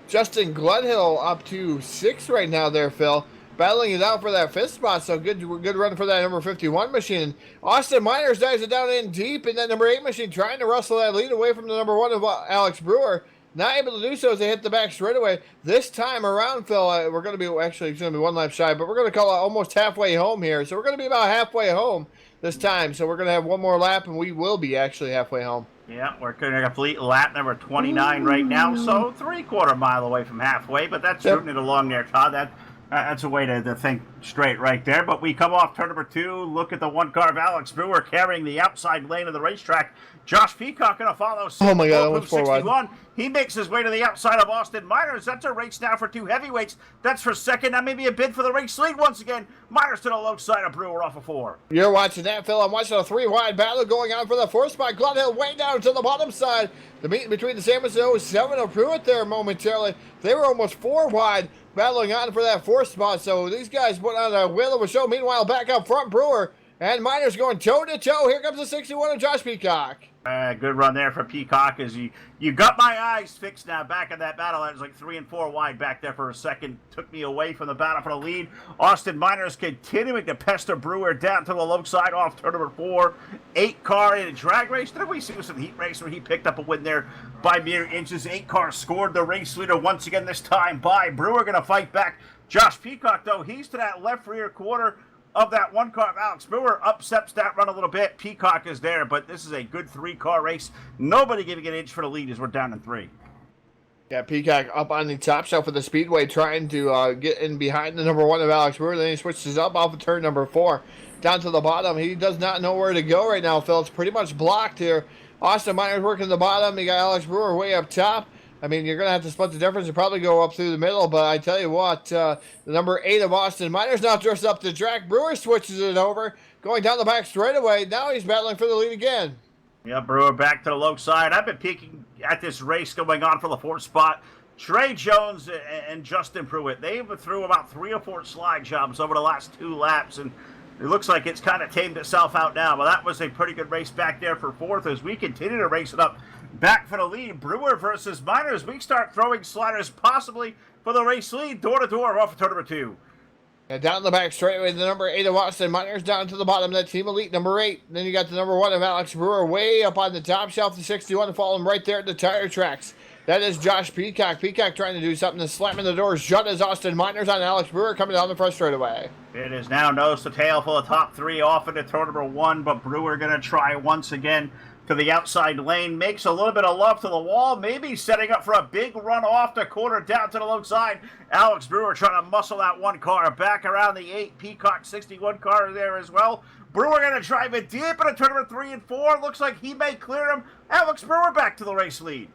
Justin Gledhill up to 6 right now there, Phil. Battling it out for that 5th spot, so good run for that number 51 machine. Austin Miners dives it down in deep in that number 8 machine, trying to wrestle that lead away from the number 1 of Alex Brewer. Not able to do so as they hit the back straightaway. This time around, Phil, we're going to be, actually, it's going to be one lap shy, but we're going to call it almost halfway home here. So we're going to be about halfway home this time. So we're going to have one more lap, and we will be actually halfway home. Yeah, we're going to complete lap number 29 right now, so 3/4 mile away from halfway, but that's rooting it along there, Todd. That's a way to think straight right there. But we come off turn number 2. Look at the one car of Alex Brewer carrying the outside lane of the racetrack. Josh Peacock going to follow. Oh my God, that was 4 wide. He makes his way to the outside of Austin Miners. That's a race now for 2 heavyweights. That's for second. That may be a bid for the race lead once again. Miners to the low side of Brewer off of 4. You're watching that, Phil. I'm watching a 3-wide battle going on for the 4th spot. Gledhill way down to the bottom side. The meeting between the San Francisco 07 of Pruitt there momentarily. They were almost 4 wide battling on for that 4th spot. So these guys put on a wheel of a show. Meanwhile, back up front, Brewer and Miners going toe-to-toe. Here comes the 61 of Josh Peacock. Good run there for Peacock as you got my eyes fixed now back in that battle. That was like 3 and 4 wide back there for a second. Took me away from the battle for the lead. Austin Miners continuing to pester Brewer down to the low side off turn number 4. 8 car in a drag race. Did we see some heat race where he picked up a win there by mere inches? 8 car scored the race leader once again this time by Brewer. Going to fight back. Josh Peacock, though, he's to that left rear quarter of that one car of Alex Brewer. Upsets that run a little bit. Peacock is there, but this is a good 3-car race. Nobody giving an inch for the lead as we're down in 3. Yeah, Peacock up on the top shelf of the speedway trying to get in behind the number 1 of Alex Brewer. Then he switches up off of turn number 4 down to the bottom. He does not know where to go right now, Phil. It's pretty much blocked here. Austin Miners working the bottom. You got Alex Brewer way up top. I mean, you're going to have to split the difference and probably go up through the middle, but I tell you what, the number 8 of Austin Miners now dressed up the track. Brewer switches it over, going down the back straightaway. Now he's battling for the lead again. Yeah, Brewer back to the low side. I've been peeking at this race going on for the 4th spot. Trey Jones and Justin Pruitt, they've been through about 3 or 4 slide jobs over the last 2 laps, and it looks like it's kind of tamed itself out now. But that was a pretty good race back there for 4th as we continue to race it up. Back for the lead, Brewer versus Miners. We start throwing sliders possibly for the race lead. Door to door off of turn number 2. And down the back straightaway, the number 8 of Austin Miners down to the bottom. That Team Elite number 8. And then you got the number 1 of Alex Brewer way up on the top shelf. The 61 following right there at the tire tracks. That is Josh Peacock. Peacock trying to do something to slamming the doors shut as Austin Miners on Alex Brewer coming down the front straightaway. It is now nose to tail for the top 3 off into turn number 1, but Brewer going to try once again to the outside lane, makes a little bit of love to the wall, maybe setting up for a big run off the corner down to the low side. Alex Brewer trying to muscle that 1 car back around the 8 Peacock 61 car there as well. Brewer going to drive it deep into turn number 3 and 4. Looks like he may clear him. Alex Brewer back to the race lead.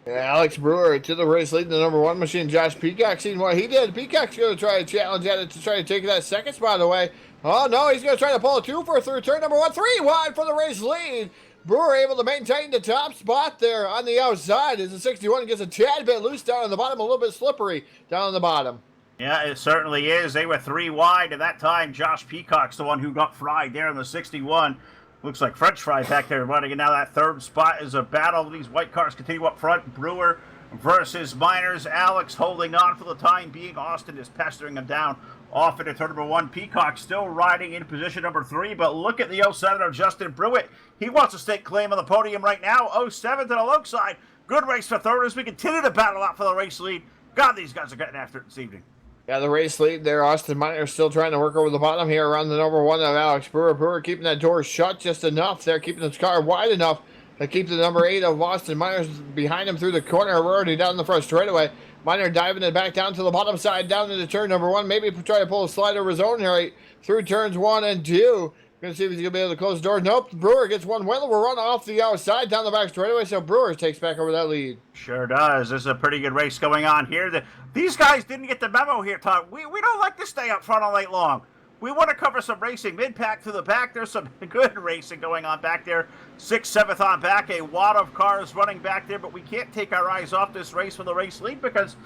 Yeah, Alex Brewer to the race lead, the number 1 machine. Josh Peacock seen what he did. Peacock's going to try to challenge at it to try to take that 2nd spot away. Oh, no, he's going to try to pull a 2 for through turn number 1. 3 wide for the race lead. Brewer able to maintain the top spot there on the outside as the 61 gets a tad bit loose down on the bottom, a little bit slippery down on the bottom. Yeah, it certainly is. They were 3 wide, and that time Josh Peacock's the one who got fried there in the 61. Looks like French fry back there running, and now that third spot is a battle. These white cars continue up front. Brewer versus Miners. Alex holding on for the time being. Austin is pestering him down off into turn number 1. Peacock still riding in position number 3, but look at the 07 of Justin Pruitt. He wants to stake claim on the podium right now. 07 to the low side. Good race for third as we continue to battle out for the race lead. God, these guys are getting after it this evening. Yeah, the race lead there. Austin Miner still trying to work over the bottom here around the number 1 of Alex Brewer. Brewer keeping that door shut just enough there, keeping his car wide enough to keep the number 8 of Austin Miners behind him through the corner. We're already down the front straightaway. Miner diving it back down to the bottom side, down into turn number 1. Maybe try to pull a slide over his own right through turns 1 and 2. Going to see if he's going to be able to close the door. Nope. Brewer gets one well. We're running off the outside down the back straightaway, so Brewer takes back over that lead. Sure does. This is a pretty good race going on here. These guys didn't get the memo here, Todd. We don't like to stay up front all night long. We want to cover some racing mid-pack to the back. There's some good racing going on back there. 6th, 7th on back. A lot of cars running back there, but we can't take our eyes off this race for the race lead because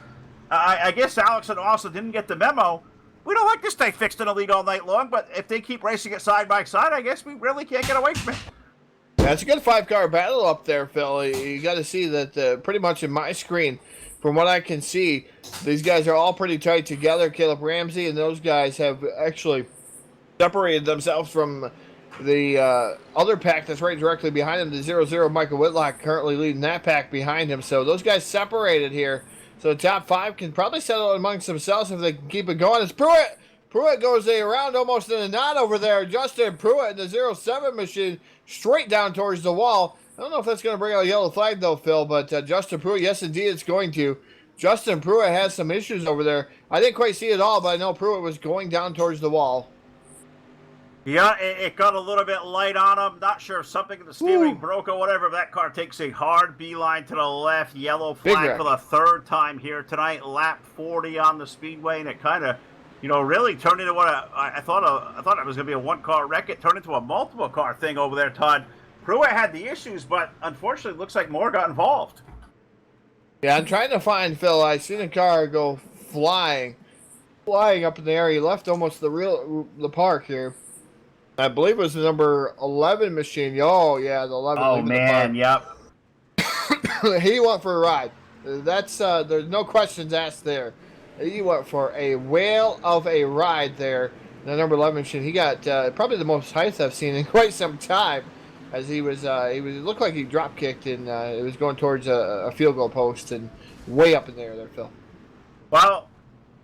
I guess Alex and Austin didn't get the memo. We don't like to stay fixed in a lead all night long, but if they keep racing it side by side, I guess we really can't get away from it. Yeah, it's a good 5-car battle up there, Phil. You got to see that pretty much in my screen, from what I can see, these guys are all pretty tight together. Caleb Ramsey and those guys have actually separated themselves from the other pack that's right directly behind him. The 0-0 Michael Whitlock currently leading that pack behind him. So those guys separated here. So the top 5 can probably settle amongst themselves if they can keep it going. It's Pruitt. Pruitt goes around almost in a knot over there. Justin Pruitt in the 07 machine straight down towards the wall. I don't know if that's going to bring out a yellow flag though, Phil, but Justin Pruitt, yes indeed it's going to. Justin Pruitt has some issues over there. I didn't quite see it all, but I know Pruitt was going down towards the wall. Yeah, it got a little bit light on him. Not sure if something in the steering broke or whatever. That car takes a hard beeline to the left. Yellow flag for the 3rd time here tonight. Lap 40 on the speedway, and it kind of, really turned into what I thought it was going to be a 1-car wreck. It turned into a multiple-car thing over there, Todd. Pruitt had the issues, but unfortunately, it looks like more got involved. Yeah, I'm trying to find Phil. I seen a car go flying up in the air. He left almost the park here. I believe it was the number 11 machine. Oh, yeah, the 11. Oh, man, yep. He went for a ride. That's there's no questions asked there. He went for a whale of a ride there. The number 11 machine. He got probably the most height I've seen in quite some time, as he looked like he drop kicked and it was going towards a field goal post and way up in the air there, Phil. Well,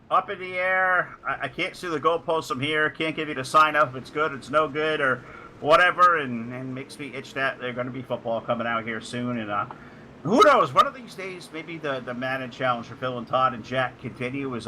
up in the air. I can't see the goalpost from here. Can't give you the sign up if it's good, it's no good, or whatever, and makes me itch that they're going to be football coming out here soon. And who knows? One of these days, maybe the Madden Challenge for Phil and Todd and Jack continue.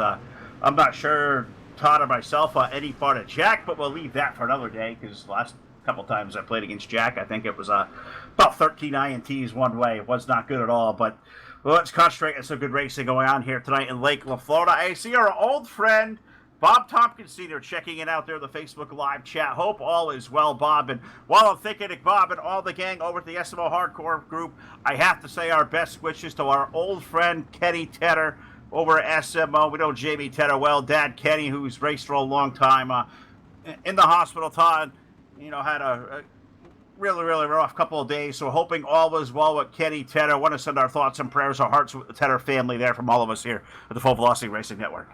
I'm not sure Todd or myself any part of Jack, but we'll leave that for another day because last couple times I played against Jack, I think it was about 13 INTs one way. It was not good at all, but well, let's concentrate on some good racing going on here tonight in Lake La Florida. I see our old friend Bob Tompkins Sr. checking in out there in the Facebook Live chat. Hope all is well, Bob. And while I'm thinking of Bob and all the gang over at the SMO Hardcore group, I have to say our best wishes to our old friend Kenny Tedder over at SMO. We know Jamie Tedder well. Dad Kenny, who's raced for a long time, in the hospital. Todd, had a really, really rough couple of days, so hoping all was well with Kenny Tedder. I want to send our thoughts and prayers, our hearts with the Tedder family there from all of us here at the Full Velocity Racing Network.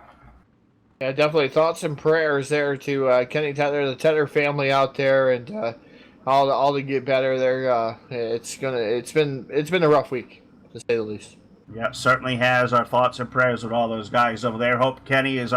Yeah, definitely thoughts and prayers there to Kenny Tedder, the Tedder family out there, and all to get better there. It's been a rough week, to say the least. Yeah, certainly has. Our thoughts and prayers with all those guys over there. Hope Kenny is,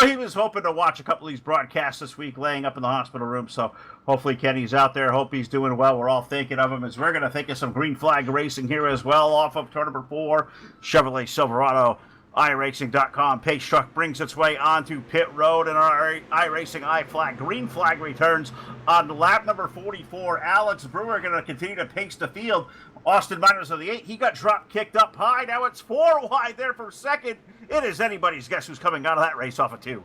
he was hoping to watch a couple of these broadcasts this week laying up in the hospital room, so hopefully Kenny's out there. Hope he's doing well. We're all thinking of him as we're going to think of some green flag racing here as well off of turn number 4, Chevrolet Silverado. iRacing.com. Pace truck brings its way onto pit road, and our iRacing green flag returns on lap number 44. Alex Brewer going to continue to pace the field. Austin Miners of the 8. He got drop kicked up high. Now it's 4 wide there for second. It is anybody's guess who's coming out of that race off of 2.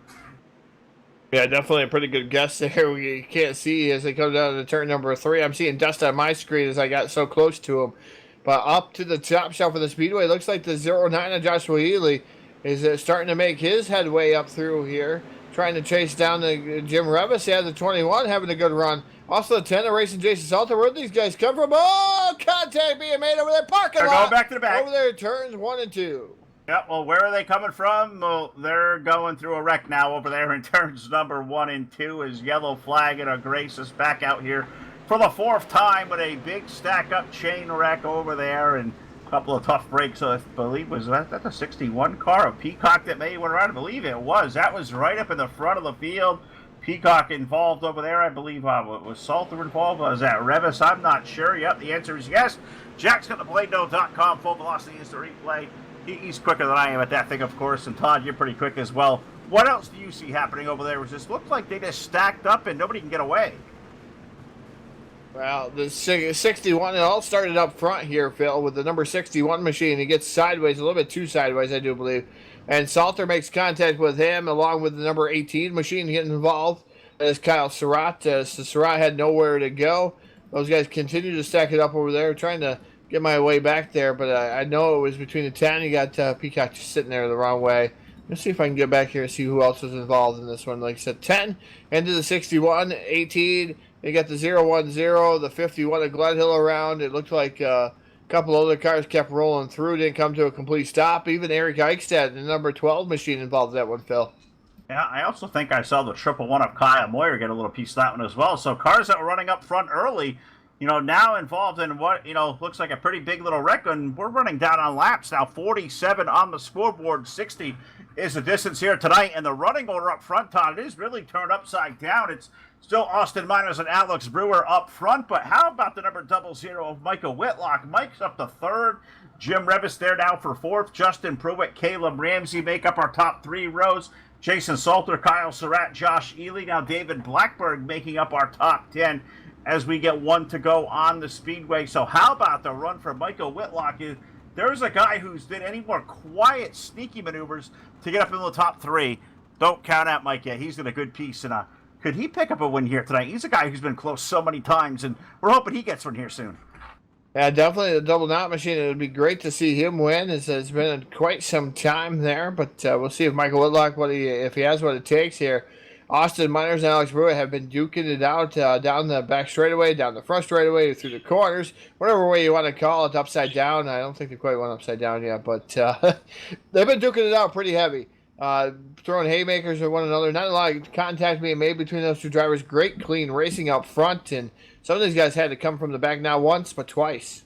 Yeah, definitely a pretty good guess there. We can't see as they come down to turn number 3. I'm seeing dust on my screen as I got so close to him. But up to the top shelf of the speedway, looks like the 09 of Joshua Ely is starting to make his headway up through here, trying to chase down the Jim Revis. Yeah, the 21 having a good run. Also the 10 of Racing Jason Salter. Where did these guys come from? Oh, contact being made over there. Parking They're lot. going back to the back. Over there, turns 1 and 2. Yeah, well, where are they coming from? Well, they're going through a wreck now over there in turns number 1 and 2 as yellow flag and a Grace is back out here for the 4th time with a big stack-up chain wreck over there and a couple of tough breaks. I believe, was that the 61 car of Peacock that maybe went around? I believe it was. That was right up in the front of the field. Peacock involved over there, I believe. Was Salter involved? Was that Revis? I'm not sure. Yep, the answer is yes. Jack's got the BladeNote.com. Full velocity is the replay. He's quicker than I am at that thing, of course, and Todd, you're pretty quick as well. What else do you see happening over there? It just looks like they just stacked up and nobody can get away. Well, the 61, it all started up front here, Phil, with the number 61 machine. He gets sideways, a little bit too sideways, I do believe. And Salter makes contact with him, along with the number 18 machine getting involved. As Kyle Surratt. So Surratt had nowhere to go. Those guys continue to stack it up over there, trying to get my way back there, but I know it was between the 10. You got Peacock just sitting there the wrong way. Let's see if I can get back here and see who else was involved in this one. Like I said, 10 into the 61, 18. You got the 010, the 51 of Gledhill around. It looked like a couple other cars kept rolling through, didn't come to a complete stop. Even Eric Eichstadt, the number 12 machine, involved in that one, Phil. Yeah, I also think I saw the 111 of Kyle Moyer get a little piece of that one as well. So cars that were running up front early, now involved in what, looks like a pretty big little wreck, and we're running down on laps now. 47 on the scoreboard, 60 is the distance here tonight, and the running order up front, Todd, it is really turned upside down. It's still Austin Miners and Alex Brewer up front, but how about the number 00 of Michael Whitlock? Mike's up to 3rd. Jim Revis there now for 4th. Justin Pruitt, Caleb Ramsey make up our top 3 rows. Jason Salter, Kyle Surratt, Josh Ely, now David Blackburn making up our top 10. As we get 1 to go on the speedway. So how about the run for Michael Whitlock? There's a guy who's did any more quiet, sneaky maneuvers to get up in the top 3. Don't count out Mike yet. He's in a good piece. And could he pick up a win here tonight? He's a guy who's been close so many times, and we're hoping he gets one here soon. Yeah, definitely the double knot machine. It would be great to see him win. It's been quite some time there, but we'll see if Michael Whitlock, if he has what it takes here. Austin Miners and Alex Brewer have been duking it out down the back straightaway, down the front straightaway, through the corners, whatever way you want to call it, upside down. I don't think they quite went upside down yet, but they've been duking it out pretty heavy. Throwing haymakers at one another. Not a lot of contact being made between those two drivers. Great, clean racing up front, and some of these guys had to come from the back now once, but twice.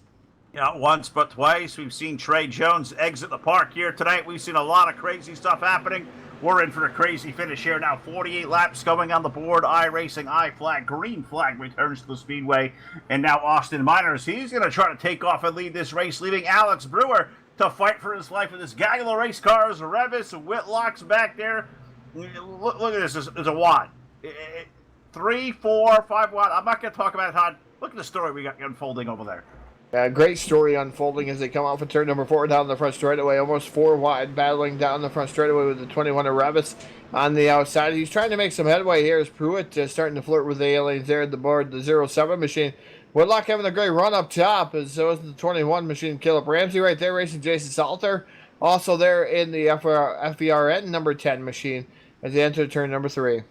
Yeah, once but twice. We've seen Trey Jones exit the park here tonight. We've seen a lot of crazy stuff happening. We're in for a crazy finish here now. 48 laps going on the board. iRacing, I flag, green flag returns to the speedway. And now Austin Miners, he's going to try to take off and lead this race, leaving Alex Brewer to fight for his life with this gaggle of race cars. Revis, Whitlock's back there. Look at this. It's a wad. 3, 4, 5 wad. I'm not going to talk about it, Todd. Look at the story we got unfolding over there. Great story unfolding as they come off of turn number 4 down the front straightaway, almost 4 wide, battling down the front straightaway with the 21 of Revis on the outside. He's trying to make some headway here as Pruitt starting to flirt with the aliens there at the board, the 07 machine. Whitlock having a great run up top, as so is the 21 machine. Caleb Ramsey right there racing Jason Salter. Also there in the FERN number 10 machine as they enter turn number 3.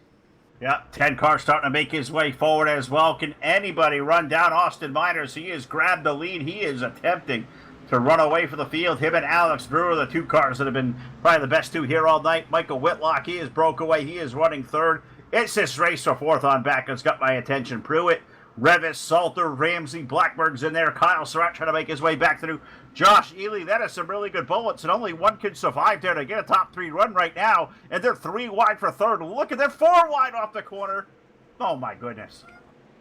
Yeah, 10 cars starting to make his way forward as well. Can anybody run down Austin Miners? He has grabbed the lead. He is attempting to run away for the field. Him and Alex Brewer, the 2 cars that have been probably the best 2 here all night. Michael Whitlock, he is broke away. He is running 3rd. It's this race for 4th on back that's got my attention. Pruitt, Revis, Salter, Ramsey, Blackberg's in there. Kyle Surratt trying to make his way back through. Josh Ely, that is some really good bullets, and only one can survive there to get a top 3 run right now. And they're 3 wide for 3rd. Look at that, 4 wide off the corner. Oh, my goodness.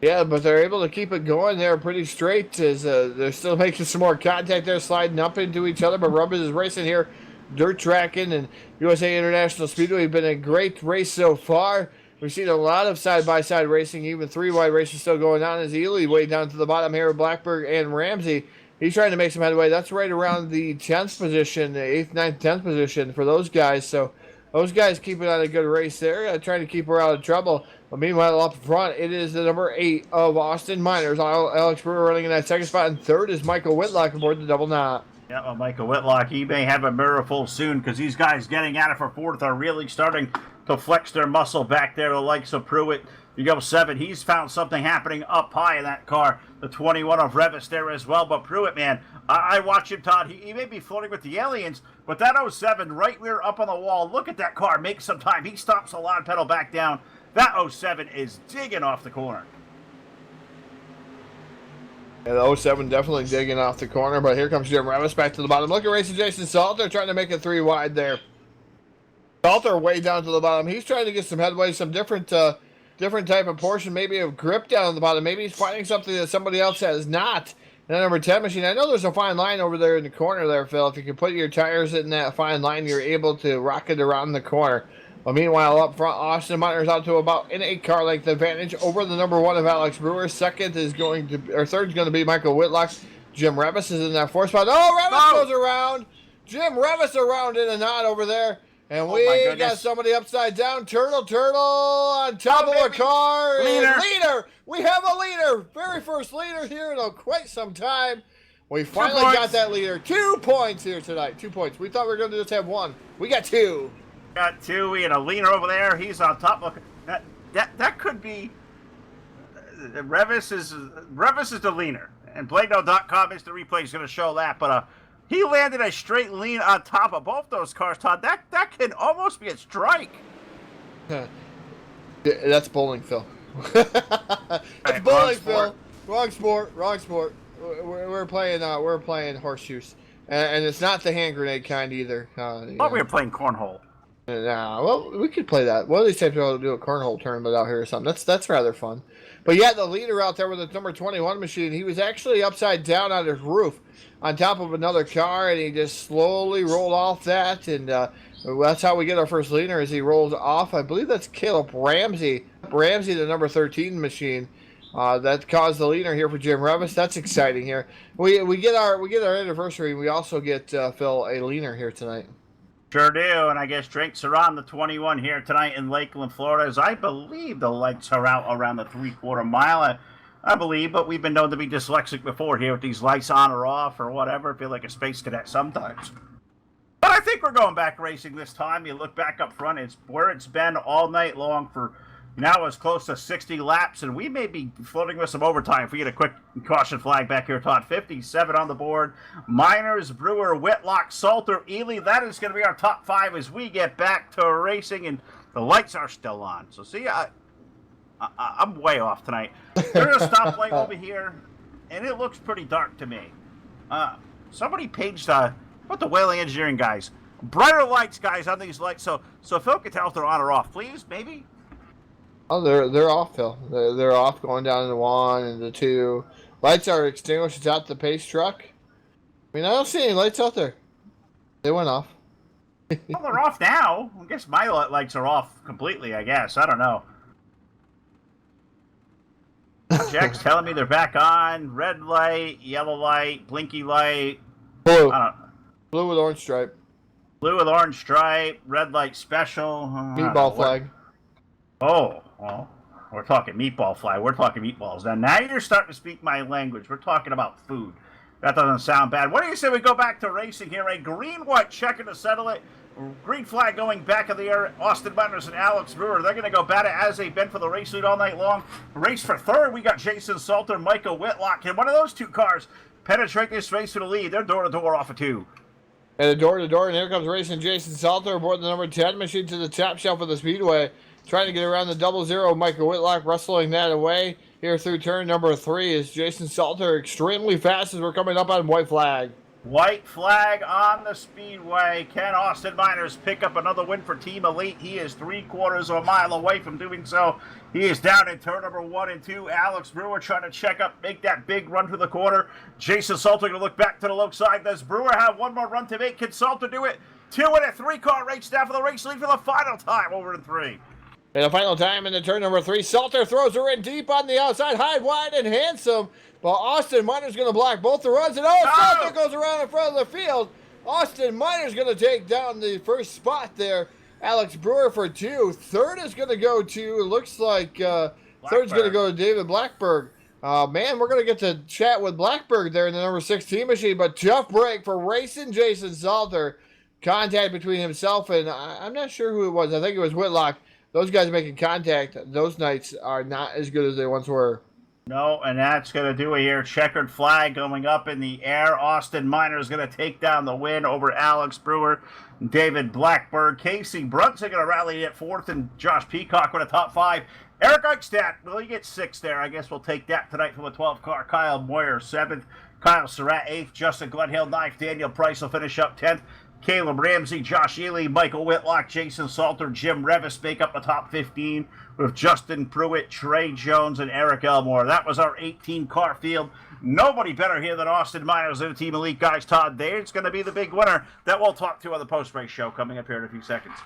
Yeah, but they're able to keep it going there pretty straight as they're still making some more contact there, sliding up into each other. But Rubbers is racing here, dirt tracking, and USA International Speedway has been a great race so far. We've seen a lot of side-by-side racing, even 3 wide races still going on as Ely way down to the bottom here with Blackberg and Ramsey. He's trying to make some headway. That's right around the 10th position, the 8th, 9th, 10th position for those guys. So Those guys keeping on a good race there, trying to keep her out of trouble. But meanwhile, up front, it is the number 8 of Austin Miners. Alex Brewer running in that second spot, and third is Michael Whitlock aboard the double knot. Yeah, well, Michael Whitlock, he may have a mirror full soon because these guys getting at it for fourth are really starting to flex their muscle back there, the likes of Pruitt. You go 7. He's found something happening up high in that car. The 21 of Revis there as well. But Pruitt, man, I watch him, Todd. He may be floating with the aliens, but that 07 right rear up on the wall. Look at that car. Make some time. He stops a lot, pedal back down. That 07 is digging off the corner. And the 07 definitely digging off the corner, but here comes Jim Revis back to the bottom. Look at racing Jason Salter trying to make it 3 wide there. Salter way down to the bottom. He's trying to get some headway, some different type of portion, maybe of grip down on the bottom. Maybe he's finding something that somebody else has not. And that number 10 machine, I know there's a fine line over there in the corner there, Phil. If you can put your tires in that fine line, you're able to rock it around the corner. Well, meanwhile, up front, Austin Miners out to about an 8-car length advantage over the number 1 of Alex Brewer. Third is going to be Michael Whitlock. Jim Revis is in that 4th spot. Oh, Revis goes around. Jim Revis around in a knot over there. And we got somebody upside down. Turtle on top of a car. Leader. We have a leader. Very first leader here in quite some time. We finally got that leader. 2 points here tonight. 2 points. We thought we were going to just have 1. We got 2. Got 2. We had a leaner over there. He's on top. Look, that could be Revis is the leaner, and Playdough.com is the replay is going to show that. But he landed a straight lean on top of both those cars, Todd. That can almost be a strike. That's bowling, Phil. That's bowling, Phil. Wrong sport. We're playing horseshoes, and it's not the hand grenade kind either. We were playing cornhole. Nah, well, we could play that. One of these times we'll do a cornhole tournament out here or something. That's rather fun. But yeah, the leader out there with the number 21 machine, he was actually upside down on his roof on top of another car, and he just slowly rolled off that, and that's how we get our first leader as he rolls off. I believe that's Caleb Ramsey. Ramsey, the number 13 machine. That caused the leader here for Jim Revis. That's exciting here. We get our anniversary. We also get Phil a leaner here tonight. Sure do, and I guess drinks are on the 21 here tonight in Lakeland, Florida, as I believe the lights are out around the 3/4 mile. I believe, but we've been known to be dyslexic before here with these lights on or off or whatever. I feel like a space cadet sometimes. But I think we're going back racing this time. You look back up front, it's where it's been all night long for now is close to 60 laps, and we may be floating with some overtime if we get a quick caution flag back here, Todd. 57 on the board. Miners, Brewer, Whitlock, Salter, Ely. That is going to be our top 5 as we get back to racing, and the lights are still on. So, see, I'm way off tonight. There's a stoplight over here, and it looks pretty dark to me. Somebody paged the Whaling Engineering guys. Brighter lights, guys, on these lights. So Phil can tell if they're on or off, please, maybe? Oh, they're off, Phil. They're off, going down to 1 and the 2. Lights are extinguished. It's out the pace truck. I mean, I don't see any lights out there. They went off. Well, they're off now. I guess my lights are off completely, I guess. I don't know. Jack's telling me they're back on. Red light, yellow light, blinky light. Blue. Blue with orange stripe. Blue with orange stripe. Red light special. Meatball flag. Oh, well, we're talking meatball flag. We're talking meatballs. Now you're starting to speak my language. We're talking about food. That doesn't sound bad. What do you say we go back to racing here? A green-white checking to settle it. Green flag going back in the air. Austin Miners and Alex Brewer. They're going to go bat it as they've been for the race lead all night long. Race for third. We got Jason Salter, Michael Whitlock. Can one of those 2 cars penetrate this race for the lead? They're door-to-door off of 2. And a door-to-door, and here comes racing Jason Salter aboard the number 10 machine to the top shelf of the speedway. Trying to get around the 00. Michael Whitlock wrestling that away. Here through turn number 3 is Jason Salter extremely fast as we're coming up on white flag. White flag on the speedway. Can Austin Miners pick up another win for Team Elite? He is 3/4 of a mile away from doing so. He is down in turn number 1 and 2. Alex Brewer trying to check up, make that big run to the corner. Jason Salter going to look back to the low side. Does Brewer have one more run to make? Can Salter do it? 2 in a 3-car race now for the race lead for the final time over in 3. And the final time in the turn number 3, Salter throws her in deep on the outside, high, wide, and handsome. But Austin Miners going to block both the runs, and Salter goes around in front of the field. Austin Miners going to take down the first spot there Alex Brewer for 2. Third is going to go to, looks like third's going to Blackburn. go to David Blackberg. Man, we're going to get to chat with Blackberg there in the number 16 machine, but tough break for racing Jason Salter. Contact between himself and I'm not sure who it was. I think it was Whitlock. Those guys making contact. Those nights are not as good as they once were. No, and that's going to do it here. Checkered flag going up in the air. Austin Miner is going to take down the win over Alex Brewer. David Blackburn. Casey Brunson going to rally at 4th, and Josh Peacock with a top 5. Eric Eichstadt, well, he gets 6th there. I guess we'll take that tonight from a 12 car. Kyle Moyer, 7th. Kyle Surratt, 8th. Justin Glenhill, 9th. Daniel Price will finish up 10th. Caleb Ramsey, Josh Ely, Michael Whitlock, Jason Salter, Jim Revis make up the top 15 with Justin Pruitt, Trey Jones, and Eric Elmore. That was our 18-car field. Nobody better here than Austin Miners and the Team Elite guys. Todd Dane's going to be the big winner that we'll talk to on the post-race show coming up here in a few seconds.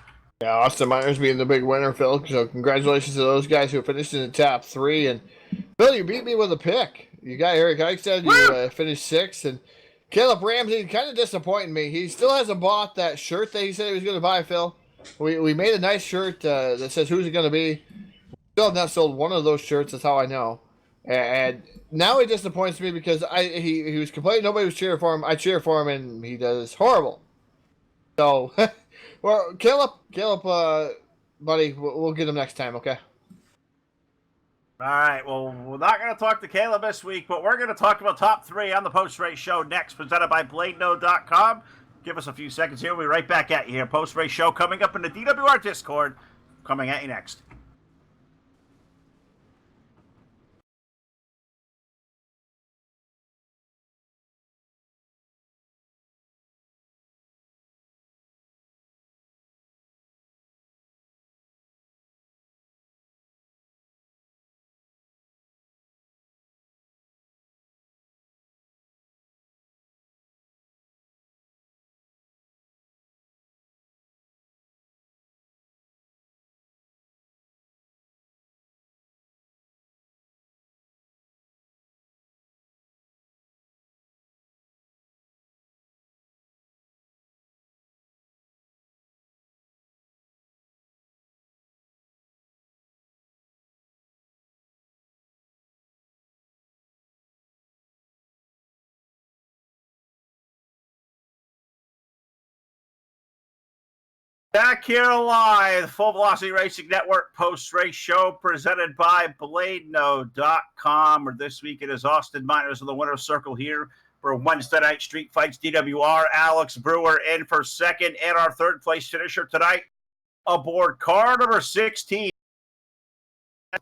Yeah, Austin Miners being the big winner, Phil. So congratulations to those guys who finished in the top 3. And Phil, you beat me with a pick. You got Eric Eichstadt. You finished 6th, and Caleb Ramsey kind of disappointing me. He still hasn't bought that shirt that he said he was going to buy, Phil. We made a nice shirt that says who's it going to be. Still have not sold one of those shirts. That's how I know. And now he disappoints me because he was complaining nobody was cheering for him. I cheer for him, and he does horrible. So, well, Caleb, buddy, we'll get him next time, okay? All right, well, we're not going to talk to Caleb this week, but we're going to talk about top 3 on the post-race show next, presented by BladeNode.com. Give us a few seconds here. We'll be right back at you here. Post-race show coming up in the DWR Discord. Coming at you next. Back here live, Full Velocity Racing Network post-race show presented by BladeNode.com. Where this week it is Austin Miners in the winner's circle here for Wednesday night street fights. DWR, Alex Brewer in for 2nd, and our 3rd place finisher tonight aboard car number 16.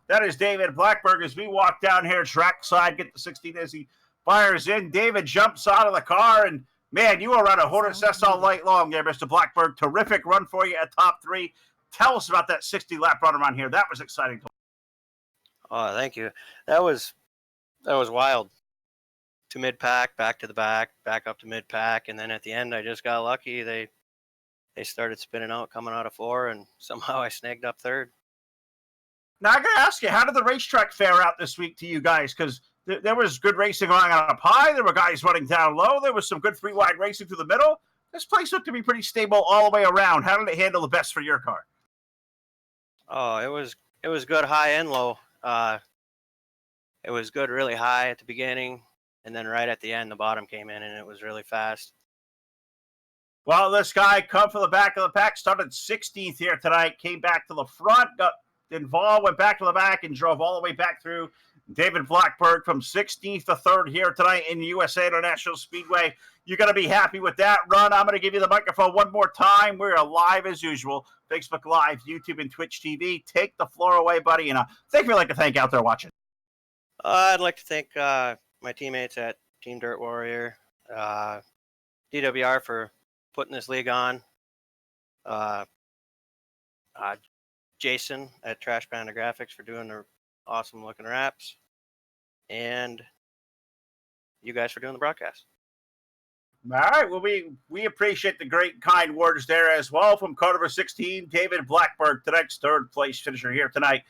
That is David Blackberg. As we walk down here trackside, get the 16 as he fires in. David jumps out of the car, and man, you were on a hornet's nest all night long there, Mr. Blackberg. Terrific run for you at top 3. Tell us about that 60-lap run around here. That was exciting. Oh, thank you. That was wild. To mid-pack, back to the back up to mid-pack, and then at the end I just got lucky. They started spinning out, coming out of 4, and somehow I snagged up 3rd. Now, I got to ask you, how did the racetrack fare out this week to you guys? Because there was good racing going on up high. There were guys running down low. There was some good 3-wide racing through the middle. This place looked to be pretty stable all the way around. How did it handle the best for your car? Oh, it was good high and low. It was good really high at the beginning, and then right at the end, the bottom came in, and it was really fast. Well, this guy come from the back of the pack, started 16th here tonight, came back to the front, got involved, went back to the back, and drove all the way back through. David Blackberg from 16th to 3rd here tonight in the USA International Speedway. You're going to be happy with that run. I'm going to give you the microphone one more time. We're live as usual. Facebook Live, YouTube, and Twitch TV. Take the floor away, buddy. And thank you. I'd like to thank out there watching. I'd like to thank my teammates at Team Dirt Warrior, DWR for putting this league on, Jason at Trash Panda Graphics for doing the awesome looking wraps, and you guys for doing the broadcast. All right. Well, we appreciate the great, kind words there as well from car number 16, David Blackberg, tonight's 3rd place finisher here tonight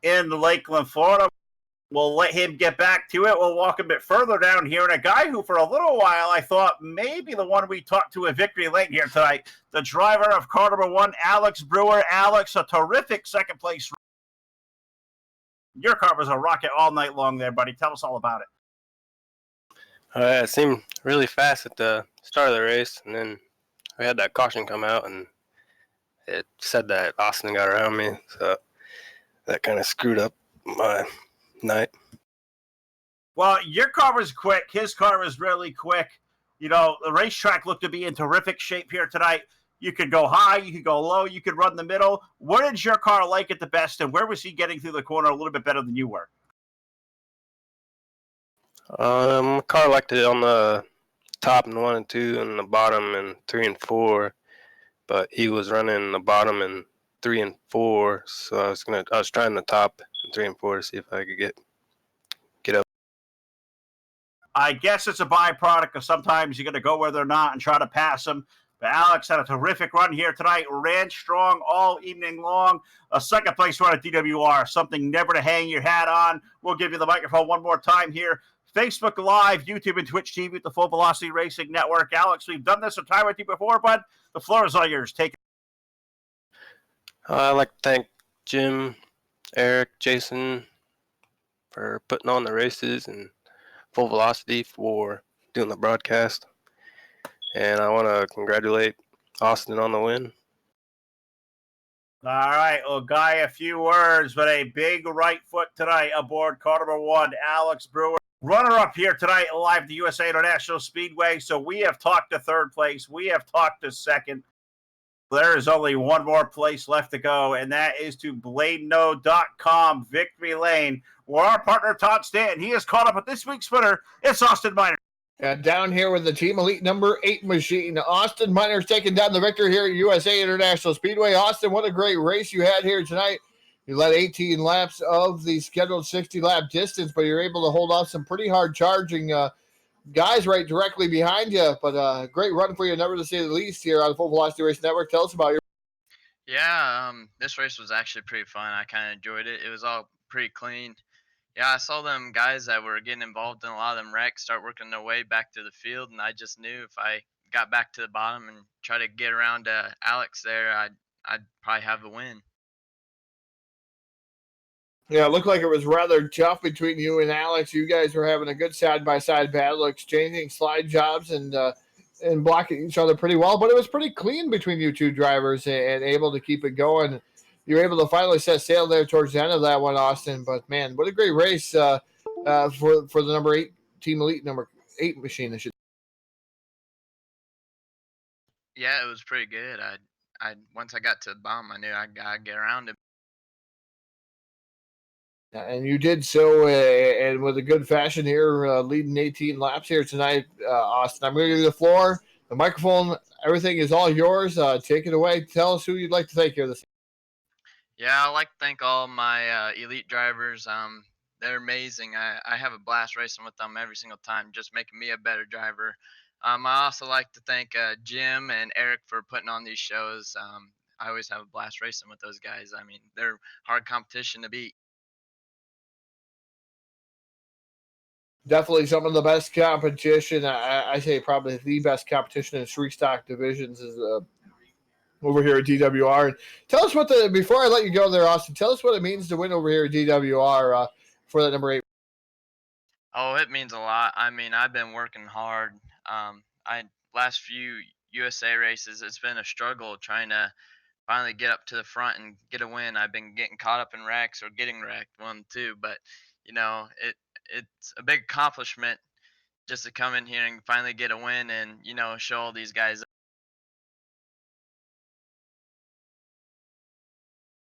in Lakeland, Florida. We'll let him get back to it. We'll walk a bit further down here. And a guy who for a little while I thought maybe the one we talked to at Victory Lane here tonight, the driver of car number 1, Alex Brewer. Alex, a terrific second place. Your car was a rocket all night long there, buddy. Tell us all about it. It seemed really fast at the start of the race, and then we had that caution come out, and it said that Austin got around me, so that kind of screwed up my night. Well, your car was quick. His car was really quick. You know, the racetrack looked to be in terrific shape here tonight. You could go high, you could go low, you could run the middle. What did your car like at the best, and where was he getting through the corner a little bit better than you were? Car liked it on the top in 1 and 2, and the bottom in 3 and 4, but he was running the bottom in 3 and 4, so I was trying the top in 3 and 4 to see if I could get up. I guess it's a byproduct of sometimes you're going to go where they're not and try to pass them. But Alex had a terrific run here tonight, ran strong all evening long. A second place run at DWR, something never to hang your hat on. We'll give you the microphone one more time here. Facebook Live, YouTube, and Twitch TV at the Full Velocity Racing Network. Alex, we've done this a time with you before, bud. The floor is all yours. Take it. I'd like to thank Jim, Eric, Jason for putting on the races, and Full Velocity for doing the broadcast. And I want to congratulate Austin on the win. All right, well, Guy, a few words, but a big right foot tonight aboard car number 1, Alex Brewer. Runner-up here tonight live at the USA International Speedway. So we have talked to third place. We have talked to second. There is only one more place left to go, and that is to BladeNo.com, Victory Lane, where our partner Todd Stanton, he is caught up with this week's winner. It's Austin Minor. And down here with the Team Elite number 8 machine, Austin Minor's taking down the victory here at USA International Speedway. Austin, what a great race you had here tonight. You led 18 laps of the scheduled 60-lap distance, but you're able to hold off some pretty hard charging guys right directly behind you. But great run for you, never to say the least, here on the Full Velocity Race Network. Tell us about your. Yeah, this race was actually pretty fun. I kind of enjoyed it. It was all pretty clean. Yeah, I saw them guys that were getting involved in a lot of them wrecks start working their way back to the field, and I just knew if I got back to the bottom and try to get around Alex there, I'd probably have the win. Yeah, it looked like it was rather tough between you and Alex. You guys were having a good side-by-side battle, exchanging slide jobs and blocking each other pretty well. But it was pretty clean between you two drivers and able to keep it going. You were able to finally set sail there towards the end of that one, Austin. But, man, what a great race for the number 8 Team Elite number 8 machine. Yeah, it was pretty good. I once I got to the bottom, I knew I gotta get around him. And you did so, and with a good fashion here, leading 18 laps here tonight, Austin. I'm going to give you the floor, the microphone, everything is all yours. Take it away. Tell us who you'd like to thank here this. Yeah, I'd like to thank all my elite drivers. They're amazing. I have a blast racing with them every single time, just making me a better driver. I also like to thank Jim and Eric for putting on these shows. I always have a blast racing with those guys. I mean, they're hard competition to beat. Definitely some of the best competition. I say probably the best competition in street stock divisions is over here at DWR. And tell us before I let you go there, Austin, tell us what it means to win over here at DWR for that number 8. Oh, it means a lot. I mean, I've been working hard. Last few USA races, it's been a struggle trying to finally get up to the front and get a win. I've been getting caught up in wrecks or getting wrecked, one, two. But, you know, it's a big accomplishment just to come in here and finally get a win and, you know, show all these guys.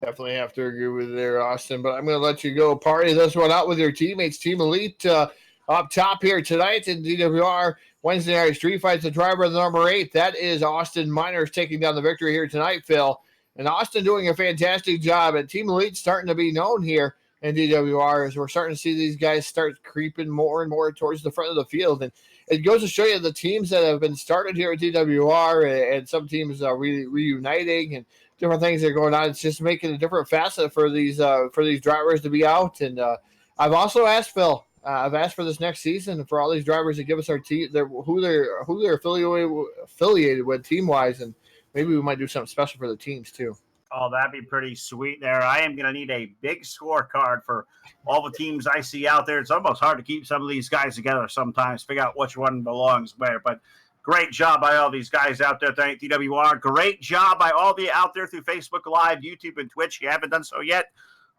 Definitely have to agree with you there, Austin. But I'm going to let you go party this one out with your teammates. Team Elite up top here tonight in DWR Wednesday Night Street Fights. The driver of the number 8, that is Austin Miners taking down the victory here tonight, Phil. And Austin doing a fantastic job. And Team Elite starting to be known here in DWR as we're starting to see these guys start creeping more and more towards the front of the field. And it goes to show you the teams that have been started here at DWR and some teams are really reuniting and different things that are going on. It's just making a different facet for these drivers to be out. And I've also asked Phil. I've asked for this next season for all these drivers to give us our team, who they're affiliated with team wise, and maybe we might do something special for the teams too. Oh, that'd be pretty sweet there. I am going to need a big scorecard for all the teams I see out there. It's almost hard to keep some of these guys together sometimes, figure out which one belongs where. But great job by all these guys out there tonight, DWR. Great job by all of you out there through Facebook Live, YouTube, and Twitch. If you haven't done so yet,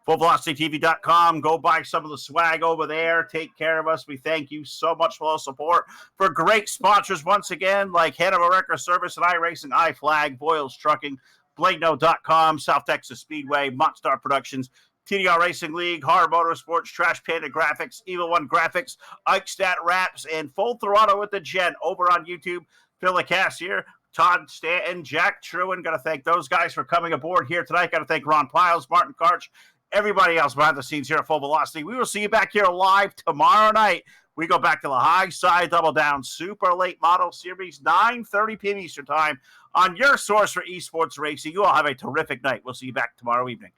FullVelocityTV.com. Go buy some of the swag over there. Take care of us. We thank you so much for all the support. For great sponsors, once again, like Hanover Record Service and iRacing, iFlag, Boyles Trucking, Bladeno.com, South Texas Speedway, Montstar Productions, TDR Racing League, Horror Motorsports, Trash Panda Graphics, Evil One Graphics, Ikestat Wraps, and Full Throttle with the Gen over on YouTube. Phil Lacassier, Todd Stanton, Jack Truin. Got to thank those guys for coming aboard here tonight. Got to thank Ron Piles, Martin Karch, everybody else behind the scenes here at Full Velocity. We will see you back here live tomorrow night. We go back to the High Side Double Down Super Late Model Series, 9:30 p.m. Eastern Time on your source for esports racing. You all have a terrific night. We'll see you back tomorrow evening.